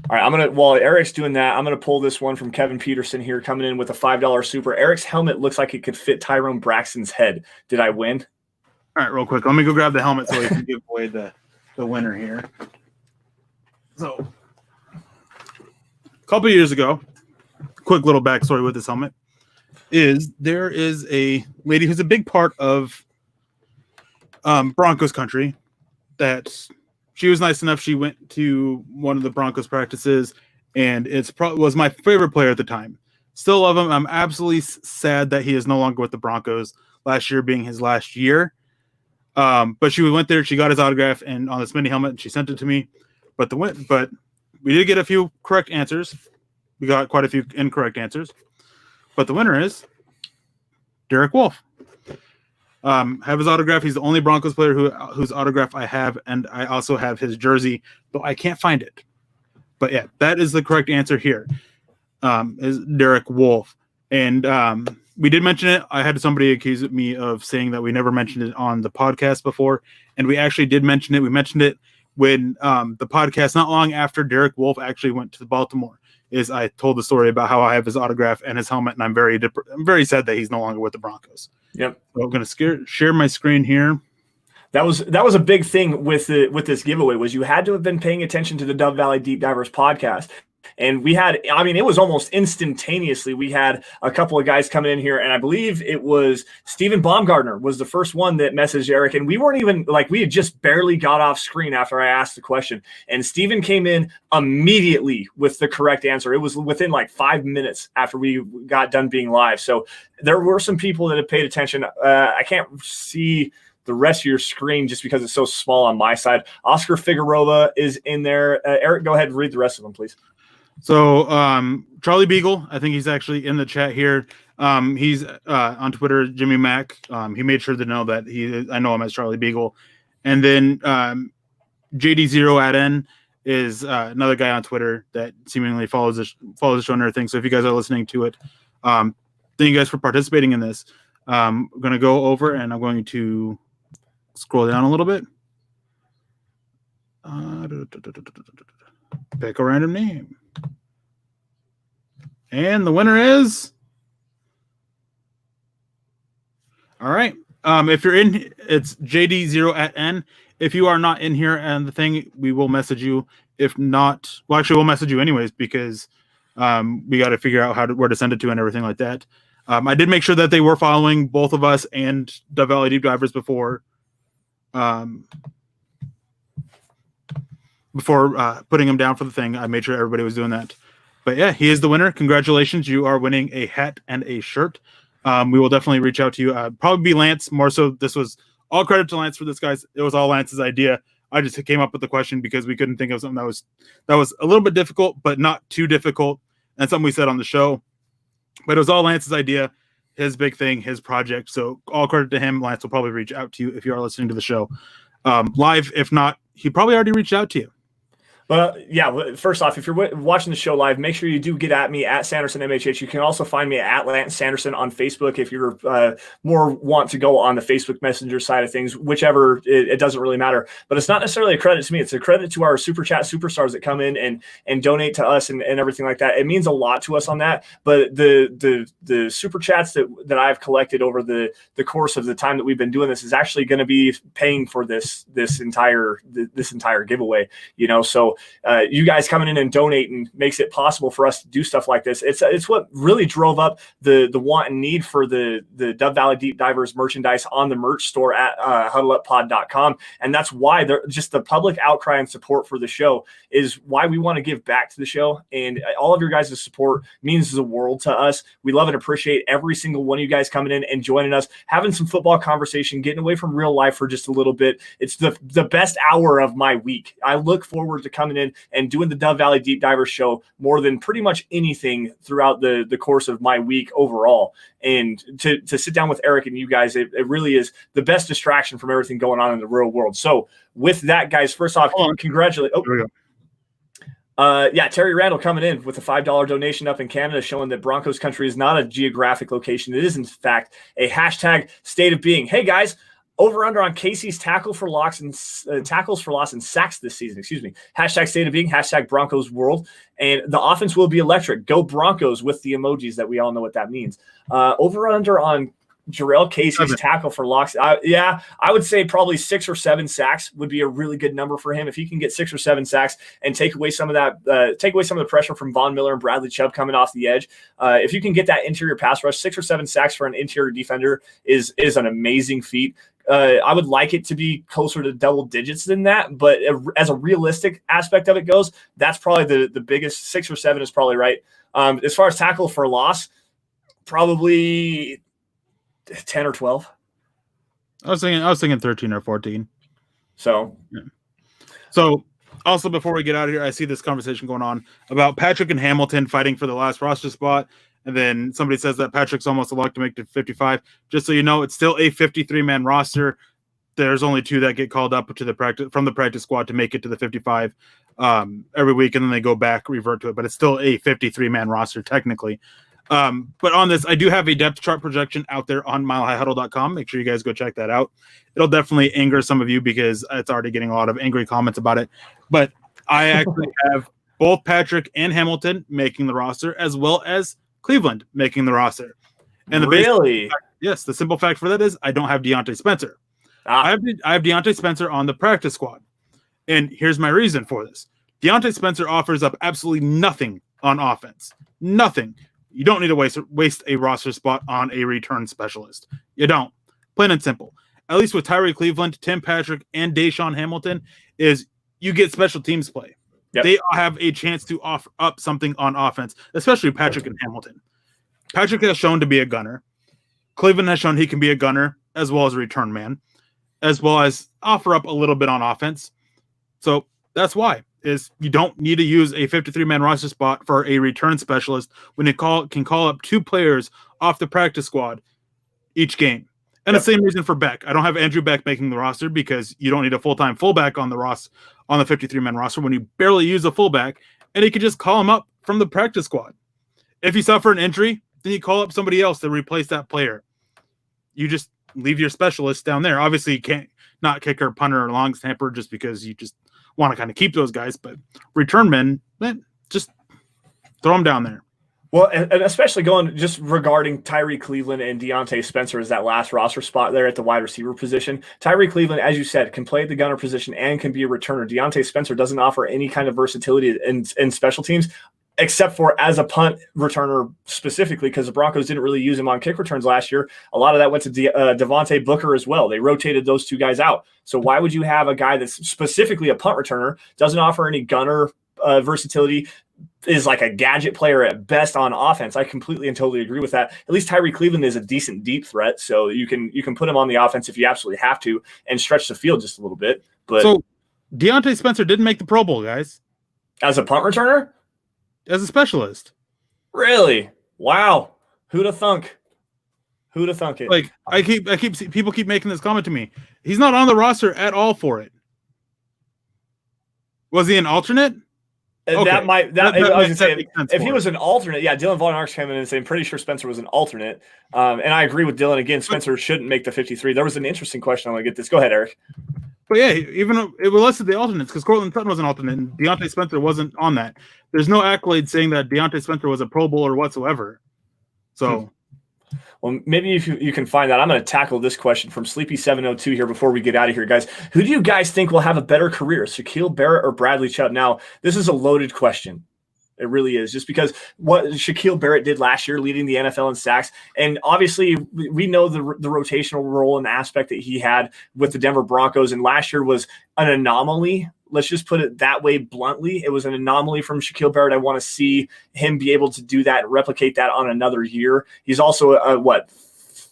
All right, while Eric's doing that, I'm gonna pull this one from Kevin Peterson here, coming in with a $5 super. Eric's helmet looks like it could fit Tyrone Braxton's head. Did I win? All right, real quick. Let me go grab the helmet so we can give away the winner here. So. A couple of years ago, quick little backstory with this helmet is there is a lady who's a big part of Broncos country that she was nice enough. She went to one of the Broncos practices, and was my favorite player at the time. Still love him. I'm absolutely sad that he is no longer with the Broncos, last year being his last year. But she went there, she got his autograph and on this mini helmet, and she sent it to me. But we did get a few correct answers. We got quite a few incorrect answers. But the winner is Derek Wolfe. Have his autograph. He's the only Broncos player whose autograph I have, and I also have his jersey, though I can't find it. But yeah, that is the correct answer here, is Derek Wolfe. And we did mention it. I had somebody accuse me of saying that we never mentioned it on the podcast before, and we actually did mention it. We mentioned it when the podcast, not long after Derek Wolfe actually went to Baltimore, is I told the story about how I have his autograph and his helmet, and I'm very sad that he's no longer with the Broncos. Yep. So I'm going to share my screen here. That was a big thing with this giveaway, was you had to have been paying attention to the Dove Valley Deep Divers podcast. And we had, I mean, it was almost instantaneously. We had a couple of guys coming in here, and I believe it was Stephen Baumgartner was the first one that messaged Eric. And we weren't even we had just barely got off screen after I asked the question. And Stephen came in immediately with the correct answer. It was within 5 minutes after we got done being live. So there were some people that have paid attention. I can't see the rest of your screen just because it's so small on my side. Oscar Figueroa is in there. Eric, go ahead and read the rest of them, please. So Charlie Beagle, I think he's actually in the chat here. He's on Twitter, Jimmy Mack. He made sure to know that I know him as Charlie Beagle. And then JD0@N is another guy on Twitter that seemingly follows the show and everything. So if you guys are listening to it, thank you guys for participating in this. I'm going to go over and I'm going to scroll down a little bit. Pick a random name. And the winner is, all right. If you're in, it's JD0@N. If you are not in here and the thing, we will message you. If not, well, actually, we'll message you anyways because we got to figure out where to send it to and everything like that. I did make sure that they were following both of us and the Valley Deep Divers before putting him down for the thing. I made sure everybody was doing that. But yeah, he is the winner. Congratulations. You are winning a hat and a shirt. We will definitely reach out to you. Probably be Lance more so. This was all credit to Lance for this, guys. It was all Lance's idea. I just came up with the question because we couldn't think of something that was a little bit difficult, but not too difficult. And something we said on the show. But it was all Lance's idea, his big thing, his project. So all credit to him. Lance will probably reach out to you if you are listening to the show live. If not, he probably already reached out to you. But yeah, first off, if you're watching the show live, make sure you do get at me at Sanderson MHH. You can also find me at Lance Sanderson on Facebook if you're more want to go on the Facebook Messenger side of things, whichever, it doesn't really matter. But it's not necessarily a credit to me. It's a credit to our Super Chat superstars that come in and donate to us and everything like that. It means a lot to us on that. But the Super Chats that I've collected over the course of the time that we've been doing this is actually going to be paying for this entire giveaway, so you guys coming in and donating makes it possible for us to do stuff like this. It's what really drove up the want and need for the Dove Valley Deep Divers merchandise on the merch store at huddleuppod.com. And that's why just the public outcry and support for the show is why we want to give back to the show. And all of your guys' support means the world to us. We love and appreciate every single one of you guys coming in and joining us, having some football conversation, getting away from real life for just a little bit. It's the best hour of my week. I look forward to coming in and doing the Dove Valley Deep Diver show more than pretty much anything throughout the course of my week overall. And to sit down with Eric and you guys, it really is the best distraction from everything going on in the real world. So with that, guys, first off, congratulate. Oh, here we go. Terry Randall coming in with a $5 donation up in Canada, showing that Broncos country is not a geographic location. It is, in fact, a hashtag state of being. Hey, guys. Over under on Casey's tackles for loss and sacks this season. Excuse me. Hashtag state of being. Hashtag Broncos world. And the offense will be electric. Go Broncos with the emojis that we all know what that means. Over under on Jarrell Casey's tackle for loss. I would say probably 6 or 7 sacks would be a really good number for him. If he can get 6 or 7 sacks and take away some of the pressure from Von Miller and Bradley Chubb coming off the edge. If you can get that interior pass rush, 6 or 7 sacks for an interior defender is an amazing feat. I would like it to be closer to double digits than that, but as a realistic aspect of it goes, that's probably the biggest. 6 or 7 is probably right. As far as tackle for loss, probably 10 or 12. I was thinking 13 or 14. So, yeah. So also before we get out of here, I see this conversation going on about Patrick and Hamilton fighting for the last roster spot. And then somebody says that Patrick's almost a lock to make to 55. Just so you know, it's still a 53-man roster. There's only 2 that get called up to the practice squad to make it to the 55 every week, and then they go back, revert to it. But it's still a 53-man roster technically. But on this, I do have a depth chart projection out there on milehighhuddle.com. Make sure you guys go check that out. It'll definitely anger some of you because it's already getting a lot of angry comments about it. But I actually have both Patrick and Hamilton making the roster, as well as Cleveland making the roster. And the the simple fact for that is I don't have Deontay Spencer. I have Deontay Spencer on the practice squad. And here's my reason for this. Deontay Spencer offers up absolutely nothing on offense. Nothing. You don't need to waste a roster spot on a return specialist. You don't. Plain and simple. At least with Tyree Cleveland, Tim Patrick, and Deshaun Hamilton, is you get special teams play. Yep. They have a chance to offer up something on offense, especially Patrick and Hamilton. Patrick has shown to be a gunner. Cleveland has shown he can be a gunner as well as a return man, as well as offer up a little bit on offense. So that's why is you don't need to use a 53-man roster spot for a return specialist when it can call up 2 players off the practice squad each game. And the same reason for Beck. I don't have Andrew Beck making the roster because you don't need a full-time fullback on the 53-man roster when you barely use a fullback, and you can just call him up from the practice squad. If you suffer an injury, then you call up somebody else to replace that player. You just leave your specialist down there. Obviously, you can't not kicker, punter, or long snapper just because you just want to kind of keep those guys. But return men, just throw them down there. Well, and especially going just regarding Tyree Cleveland and Deontay Spencer as that last roster spot there at the wide receiver position. Tyree Cleveland, as you said, can play the gunner position and can be a returner. Deontay Spencer doesn't offer any kind of versatility in special teams, except for as a punt returner specifically, because the Broncos didn't really use him on kick returns last year. A lot of that went to Devontae Booker as well. They rotated those 2 guys out. So why would you have a guy that's specifically a punt returner, doesn't offer any gunner versatility, is like a gadget player at best on offense? I completely and totally agree with that. At least Tyree Cleveland is a decent deep threat, so you can put him on the offense if you absolutely have to and stretch the field just a little bit. But so Deontay Spencer didn't make the Pro Bowl, guys. As a punt returner? As a specialist. Really? Wow. Who'd have thunk? Who'd have thunk it? Like people keep making this comment to me. He's not on the roster at all for it. Was he an alternate? Okay. I was going to say, if he it. was an alternate, yeah, Dylan Von Arx came in and said, I'm pretty sure Spencer was an alternate. And I agree with Dylan. Again, Spencer shouldn't make the 53. There was an interesting question. I want to get this. Go ahead, Eric. But yeah, even it was listed the alternates because Courtland Sutton was an alternate and Deontay Spencer wasn't on that. There's no accolade saying that Deontay Spencer was a Pro Bowler whatsoever. So, well, maybe if you can find that. I'm going to tackle this question from Sleepy702 here before we get out of here, guys. Who do you guys think will have a better career, Shaquille Barrett or Bradley Chubb? Now, this is a loaded question. It really is, just because what Shaquille Barrett did last year, leading the NFL in sacks. And obviously, we know the rotational role and the aspect that he had with the Denver Broncos. And last year was an anomaly. Let's just put it that way bluntly. It was an anomaly from Shaquille Barrett. I want to see him be able to do that, replicate that on another year. He's also a,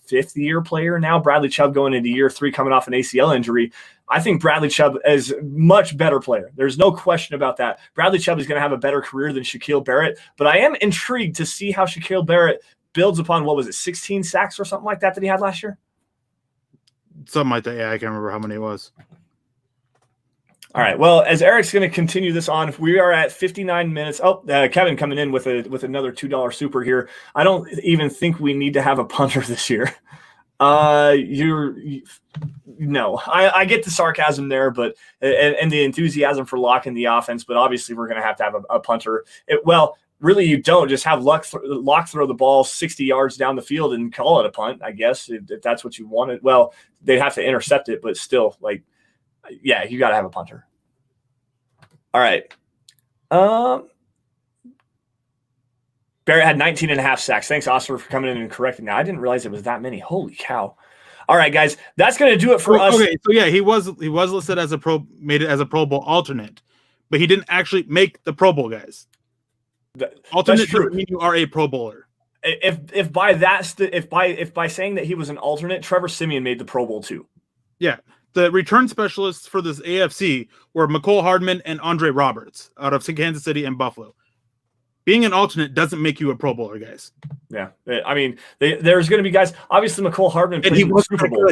fifth-year player now? Bradley Chubb going into year 3, coming off an ACL injury. I think Bradley Chubb is a much better player. There's no question about that. Bradley Chubb is going to have a better career than Shaquille Barrett, but I am intrigued to see how Shaquille Barrett builds upon, 16 sacks or something like that he had last year? Something like that. Yeah, I can't remember how many it was. All right. Well, as Eric's going to continue this on, we are at 59 minutes. Oh, Kevin coming in with another $2 super here. I don't even think we need to have a punter this year. No, I get the sarcasm there, but and the enthusiasm for locking the offense, but obviously we're going to have a punter. Really, you don't just have Lock throw the ball 60 yards down the field and call it a punt, I guess, if that's what you wanted. Well, they'd have to intercept it, but still, yeah, you got to have a punter. All right. Barrett had 19.5 sacks. Thanks, Oscar, for coming in and correcting that. I didn't realize it was that many. Holy cow. All right, guys, that's going to do it for us. Okay, so yeah, he was listed as made it as a Pro Bowl alternate, but he didn't actually make the Pro Bowl, guys. Alternate doesn't mean you are a Pro Bowler. If by saying that he was an alternate, Trevor Siemian made the Pro Bowl too. Yeah. The return specialists for this AFC were McCole Hardman and Andre Roberts out of Kansas City and Buffalo. Being an alternate doesn't make you a Pro Bowler, guys. Yeah. I mean, there's going to be guys. Obviously, McCole Hardman played in the Super Bowl.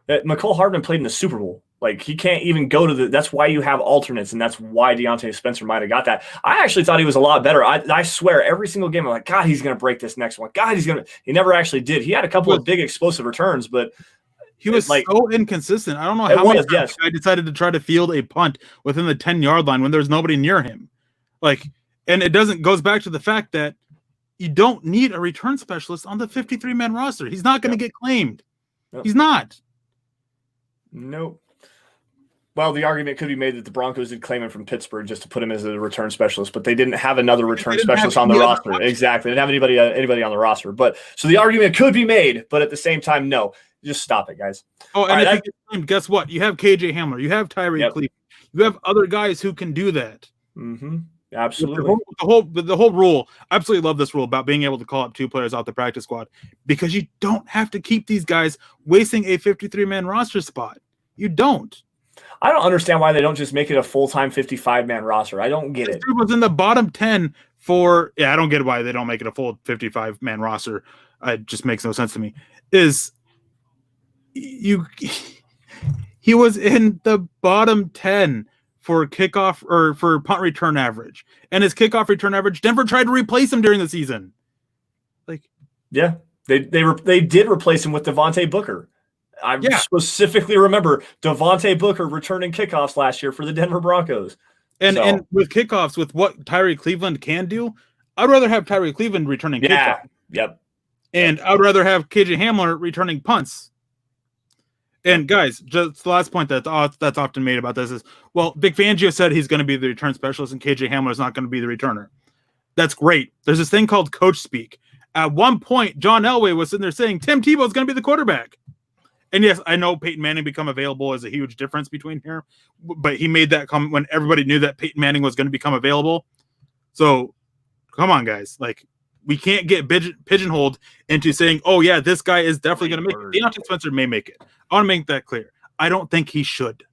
McCole Hardman played in the Super Bowl. He can't even go to that's why you have alternates, and that's why Deontay Spencer might have got that. I actually thought he was a lot better. I swear, every single game, I'm like, God, he's going to break this next one. God, he never actually did. He had a couple of big explosive returns, but he was so inconsistent. I don't know how many times I decided to try to field a punt within the 10-yard line when there's nobody near him. And it goes back to the fact that you don't need a return specialist on the 53-man roster. He's not going to get claimed. Nope. He's not. Nope. Well, the argument could be made that the Broncos did claim him from Pittsburgh just to put him as a return specialist, but they didn't have another return specialist on the roster. Exactly. They didn't have anybody on the roster. But so the argument could be made, but at the same time, no. Just stop it, guys. Oh, and if you get claimed, guess what? You have KJ Hamler. You have Tyree Cleveland. You have other guys who can do that. Mm-hmm. Absolutely. The whole rule, I absolutely love this rule about being able to call up 2 players off the practice squad, because you don't have to keep these guys wasting a 53-man roster spot. You don't. I don't understand why they don't just make it a full-time 55-man roster. I don't get it. It was in the bottom 10 for – I don't get why they don't make it a full 55-man roster. It just makes no sense to me. He was in the bottom 10 for kickoff or for punt return average, and his kickoff return average, Denver tried to replace him during the season. Yeah, they did replace him with Devontae Booker. I specifically remember Devontae Booker returning kickoffs last year for the Denver Broncos. And with kickoffs, with what Tyree Cleveland can do, I'd rather have Tyree Cleveland returning kickoffs. Yep. And I'd rather have KJ Hamler returning punts. And guys, just the last point that's often made about this is, well, Vic Fangio said he's going to be the return specialist and KJ Hamler is not going to be the returner. That's great. There's this thing called coach speak. At one point, John Elway was sitting there saying Tim Tebow is going to be the quarterback. And yes, I know Peyton Manning become available is a huge difference between here, but he made that comment when everybody knew that Peyton Manning was going to become available. So come on, guys. We can't get pigeonholed into saying, oh, yeah, this guy is definitely going to make it. Deontay Spencer may make it. I want to make that clear. I don't think he should.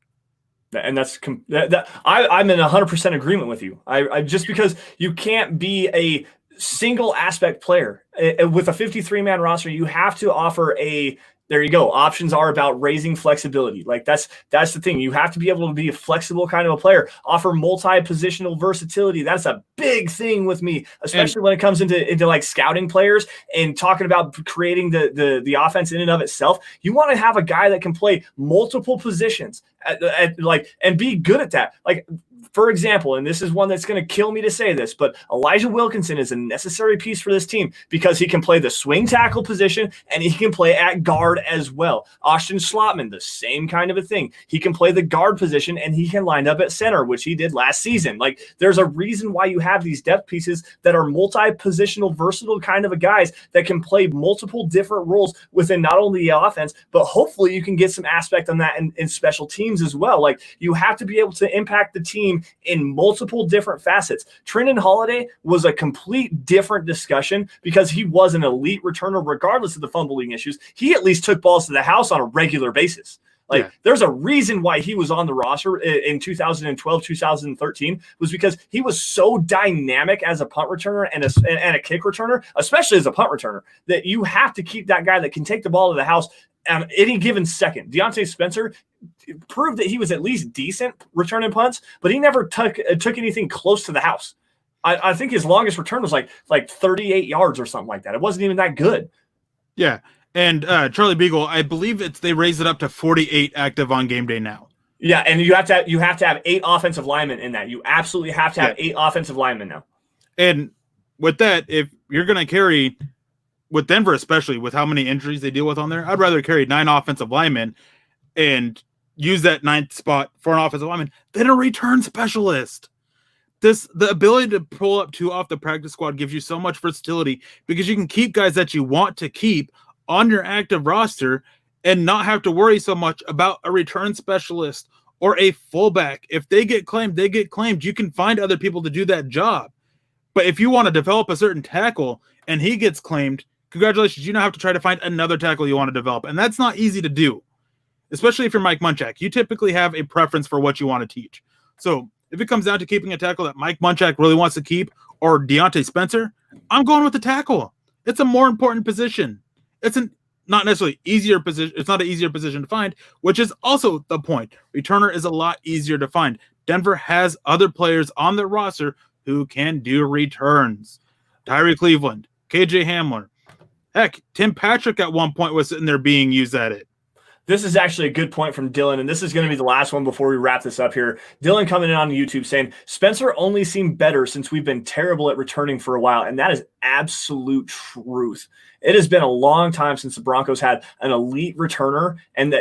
And I'm in 100% agreement with you. I just because you can't be a single aspect player with a 53-man roster, you have to offer a There you go. Options are about raising flexibility. Like that's the thing. You have to be able to be a flexible kind of a player, offer multi-positional versatility. That's a big thing with me, especially when it comes into like scouting players and talking about creating the offense in and of itself. You want to have a guy that can play multiple positions and be good at that. Like, for example, and this is one that's going to kill me to say this, but Elijah Wilkinson is a necessary piece for this team because he can play the swing tackle position and he can play at guard as well. Austin Schlottman, the same kind of a thing. He can play the guard position and he can line up at center, which he did last season. Like, there's a reason why you have these depth pieces that are multi-positional, versatile kind of a guys that can play multiple different roles within not only the offense, but hopefully you can get some aspect on that in special teams as well. Like, you have to be able to impact the team in multiple different facets. Trendon Holiday was a complete different discussion because he was an elite returner regardless of the fumbling issues. He at least took balls to the house on a regular basis. There's a reason why he was on the roster in 2012, 2013 was because he was so dynamic as a punt returner and a kick returner, especially as a punt returner, that you have to keep that guy that can take the ball to the house any given second. Deontay Spencer proved that he was at least decent returning punts, but he never took anything close to the house. I think his longest return was like 38 yards or something like that. It wasn't even that good. Yeah. And Charlie Beagle, I believe they raised it up to 48 active on game day now. Yeah, and you have to have 8 offensive linemen in that. You absolutely have to have 8 offensive linemen now. And with that, if you're going to carry, with Denver especially, with how many injuries they deal with on there, I'd rather carry 9 offensive linemen and use that 9th spot for an offensive lineman than a return specialist. The ability to pull up 2 off the practice squad gives you so much versatility because you can keep guys that you want to keep on your active roster and not have to worry so much about a return specialist or a fullback. If they get claimed, they get claimed. You can find other people to do that job. But if you want to develop a certain tackle and he gets claimed, congratulations, you now have to try to find another tackle you want to develop. And that's not easy to do, especially if you're Mike Munchak. You typically have a preference for what you want to teach. So if it comes down to keeping a tackle that Mike Munchak really wants to keep or Deontay Spencer, I'm going with the tackle. It's a more important position. It's not necessarily easier position. It's not an easier position to find, which is also the point. Returner is a lot easier to find. Denver has other players on their roster who can do returns. Tyree Cleveland, KJ Hamler. Heck, Tim Patrick at one point was sitting there being used at it. This is actually a good point from Dylan, and this is going to be the last one before we wrap this up here. Dylan coming in on YouTube saying, Spencer only seemed better since we've been terrible at returning for a while, and that is absolute truth. It has been a long time since the Broncos had an elite returner, and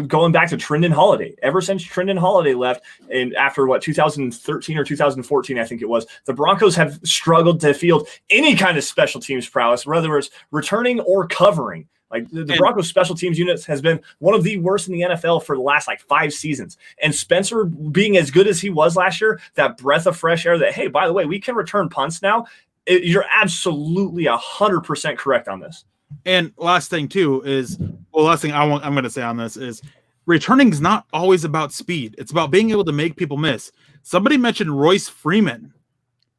going back to Trendon Holiday. Ever since Trendon Holiday left, and after 2013 or 2014, I think it was, the Broncos have struggled to field any kind of special teams prowess, whether it's returning or covering. Like the Broncos special teams units has been one of the worst in the NFL for the last 5 seasons. And Spencer being as good as he was last year, that breath of fresh air that, hey, by the way, we can return punts now. You're absolutely 100% correct on this. And last thing too is, last thing I'm going to say on this is returning is not always about speed. It's about being able to make people miss. Somebody mentioned Royce Freeman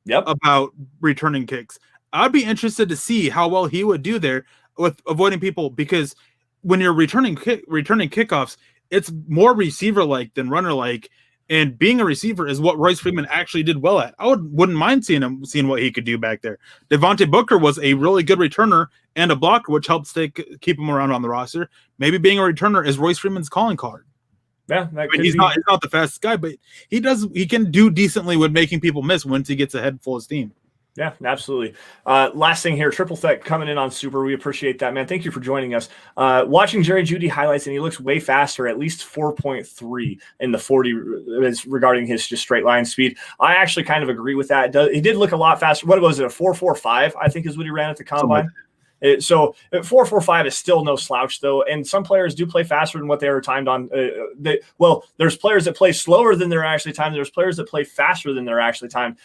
about returning kicks. I'd be interested to see how well he would do there with avoiding people, because when you're returning kickoffs, it's more receiver-like than runner-like, and being a receiver is what Royce Freeman actually did well at. I wouldn't mind seeing what he could do back there. Devontae Booker was a really good returner and a blocker, which helps keep him around on the roster. Maybe being a returner is Royce Freeman's calling card. Yeah, he's not the fastest guy, but he can do decently with making people miss once he gets a head full of steam. Yeah, absolutely. Last thing here, Triple Threat coming in on Super. We appreciate that, man. Thank you for joining us. Watching Jerry Jeudy highlights, and he looks way faster, at least 4.3 in the 40 regarding his just straight line speed. I actually kind of agree with that. He did look a lot faster. What was it, a 4.45, I think is what he ran at the combine? So 4.45 is still no slouch, though, and some players do play faster than what they are timed on. There's players that play slower than they're actually timed. There's players that play faster than they're actually timed.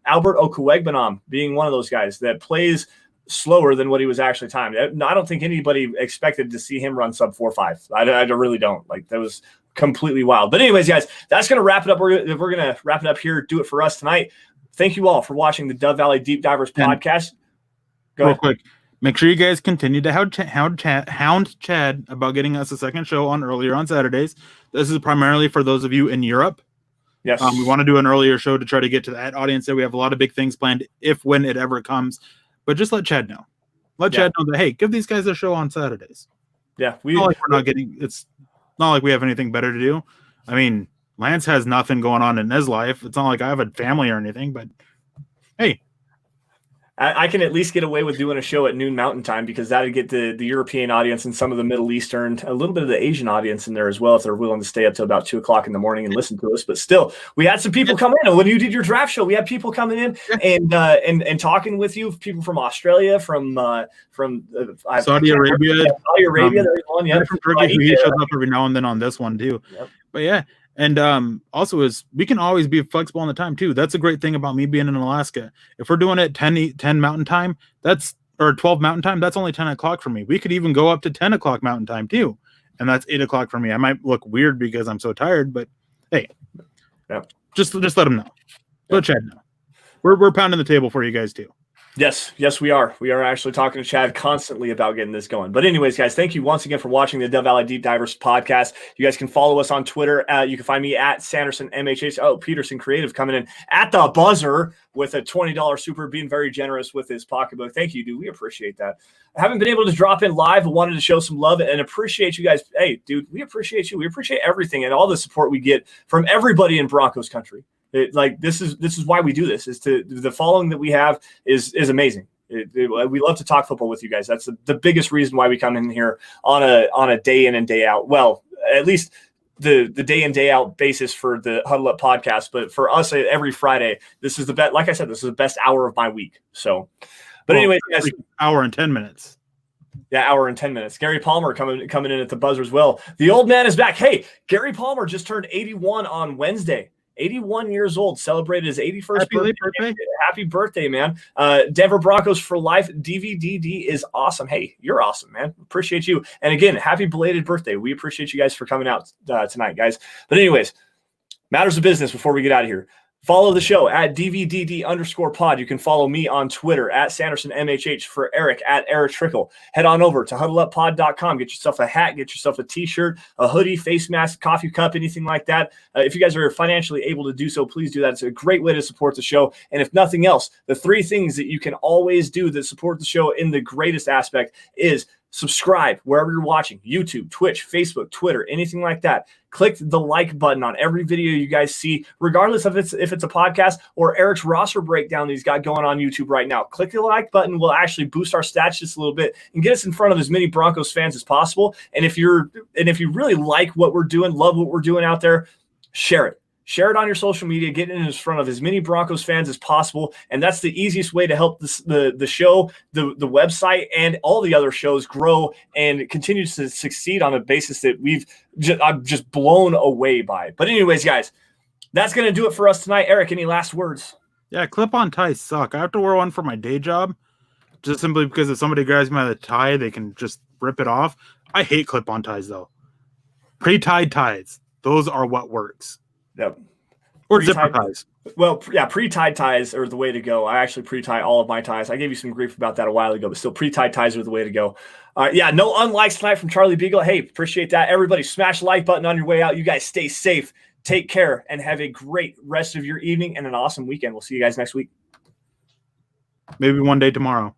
Albert Okwuegbunam being one of those guys that plays slower than what he was actually timed. I don't think anybody expected to see him run sub 4.5. I really don't. That was completely wild. But anyways, guys, that's going to wrap it up. We're going to wrap it up here. Do it for us tonight. Thank you all for watching the Dove Valley Deep Divers podcast. Real quick, Make sure you guys continue to hound Chad about getting us a second show earlier on Saturdays. This is primarily for those of you in Europe. Yes. We want to do an earlier show to try to get to that audience there. We have a lot of big things planned when it ever comes. But just let Chad know. Let Chad know that, hey, give these guys a show on Saturdays. Yeah. It's not like we have anything better to do. I mean, Lance has nothing going on in his life. It's not like I have a family or anything, but hey. I can at least get away with doing a show at noon Mountain Time because that would get the European audience and some of the Middle Eastern, a little bit of the Asian audience in there as well if they're willing to stay up till about 2 o'clock in the morning and listen to us. But still, we had some people come in. When you did your draft show, we had people coming in and talking with you. People from Australia, from Saudi Arabia. Saudi Arabia. There's one. Yeah, from Turkey who shows up every now and then on this one too. Yep. But yeah. And also is we can always be flexible on the time too. That's a great thing about me being in Alaska. If we're doing it 10 Mountain Time, or 12 Mountain Time, that's only 10 o'clock for me. We could even go up to 10 o'clock Mountain Time too. And that's 8 o'clock for me. I might look weird because I'm so tired, but hey, just let them know. Let Chad know. We're pounding the table for you guys too. Yes, we are. We are actually talking to Chad constantly about getting this going. But anyways, guys, thank you once again for watching the Dev Valley Deep Divers podcast. You guys can follow us on Twitter. You can find me at Sanderson MHH. Oh, Peterson Creative coming in at the buzzer with a $20 super, being very generous with his pocketbook. Thank you, dude. We appreciate that. I haven't been able to drop in live, but wanted to show some love and appreciate you guys. Hey, dude, we appreciate you. We appreciate everything and all the support we get from everybody in Broncos country. This is why we do this. The following that we have is amazing. We love to talk football with you guys. That's the biggest reason why we come in here on a day in and day out. Well, at least the day in day out basis for the Huddle Up podcast. But for us, every Friday, this is the best. Like I said, this is the best hour of my week. So, but anyway, guys, hour and 10 minutes. Yeah, hour and 10 minutes. Gary Palmer coming in at the buzzer as well. The old man is back. Hey, Gary Palmer just turned 81 on Wednesday. 81 years old, celebrated his 81st birthday. Happy birthday, man. Denver Broncos for life. DVDD is awesome. Hey, you're awesome, man. Appreciate you. And again, happy belated birthday. We appreciate you guys for coming out tonight, guys. But anyways, matters of business before we get out of here. Follow the show at DVDD_pod. You can follow me on Twitter at Sanderson MHH, for Erick at Erick Trickel. Head on over to huddleuppod.com. Get yourself a hat, get yourself a t-shirt, a hoodie, face mask, coffee cup, anything like that. If you guys are financially able to do so, please do that. It's a great way to support the show. And if nothing else, the 3 things that you can always do that support the show in the greatest aspect is subscribe wherever you're watching, YouTube, Twitch, Facebook, Twitter, anything like that. Click the like button on every video you guys see, regardless of if it's a podcast or Erick's roster breakdown that he's got going on YouTube right now. Click the like button will actually boost our stats just a little bit and get us in front of as many Broncos fans as possible. And if you really like what we're doing, love what we're doing out there, share it. Share it on your social media, get it in front of as many Broncos fans as possible. And that's the easiest way to help the show, the website, and all the other shows grow and continue to succeed on a basis that I'm just blown away by. But anyways, guys, that's going to do it for us tonight. Erick, any last words? Yeah, clip-on ties suck. I have to wear one for my day job just simply because if somebody grabs me by the tie, they can just rip it off. I hate clip-on ties, though. Pre-tied ties. Those are what works. Yep. Or zipper ties. Well, yeah, pre-tied ties are the way to go. I actually pre-tie all of my ties. I gave you some grief about that a while ago, but still pre-tied ties are the way to go. Yeah, no unlikes tonight from Charlie Beagle. Hey, appreciate that. Everybody smash the like button on your way out. You guys stay safe, take care, and have a great rest of your evening and an awesome weekend. We'll see you guys next week. Maybe one day tomorrow.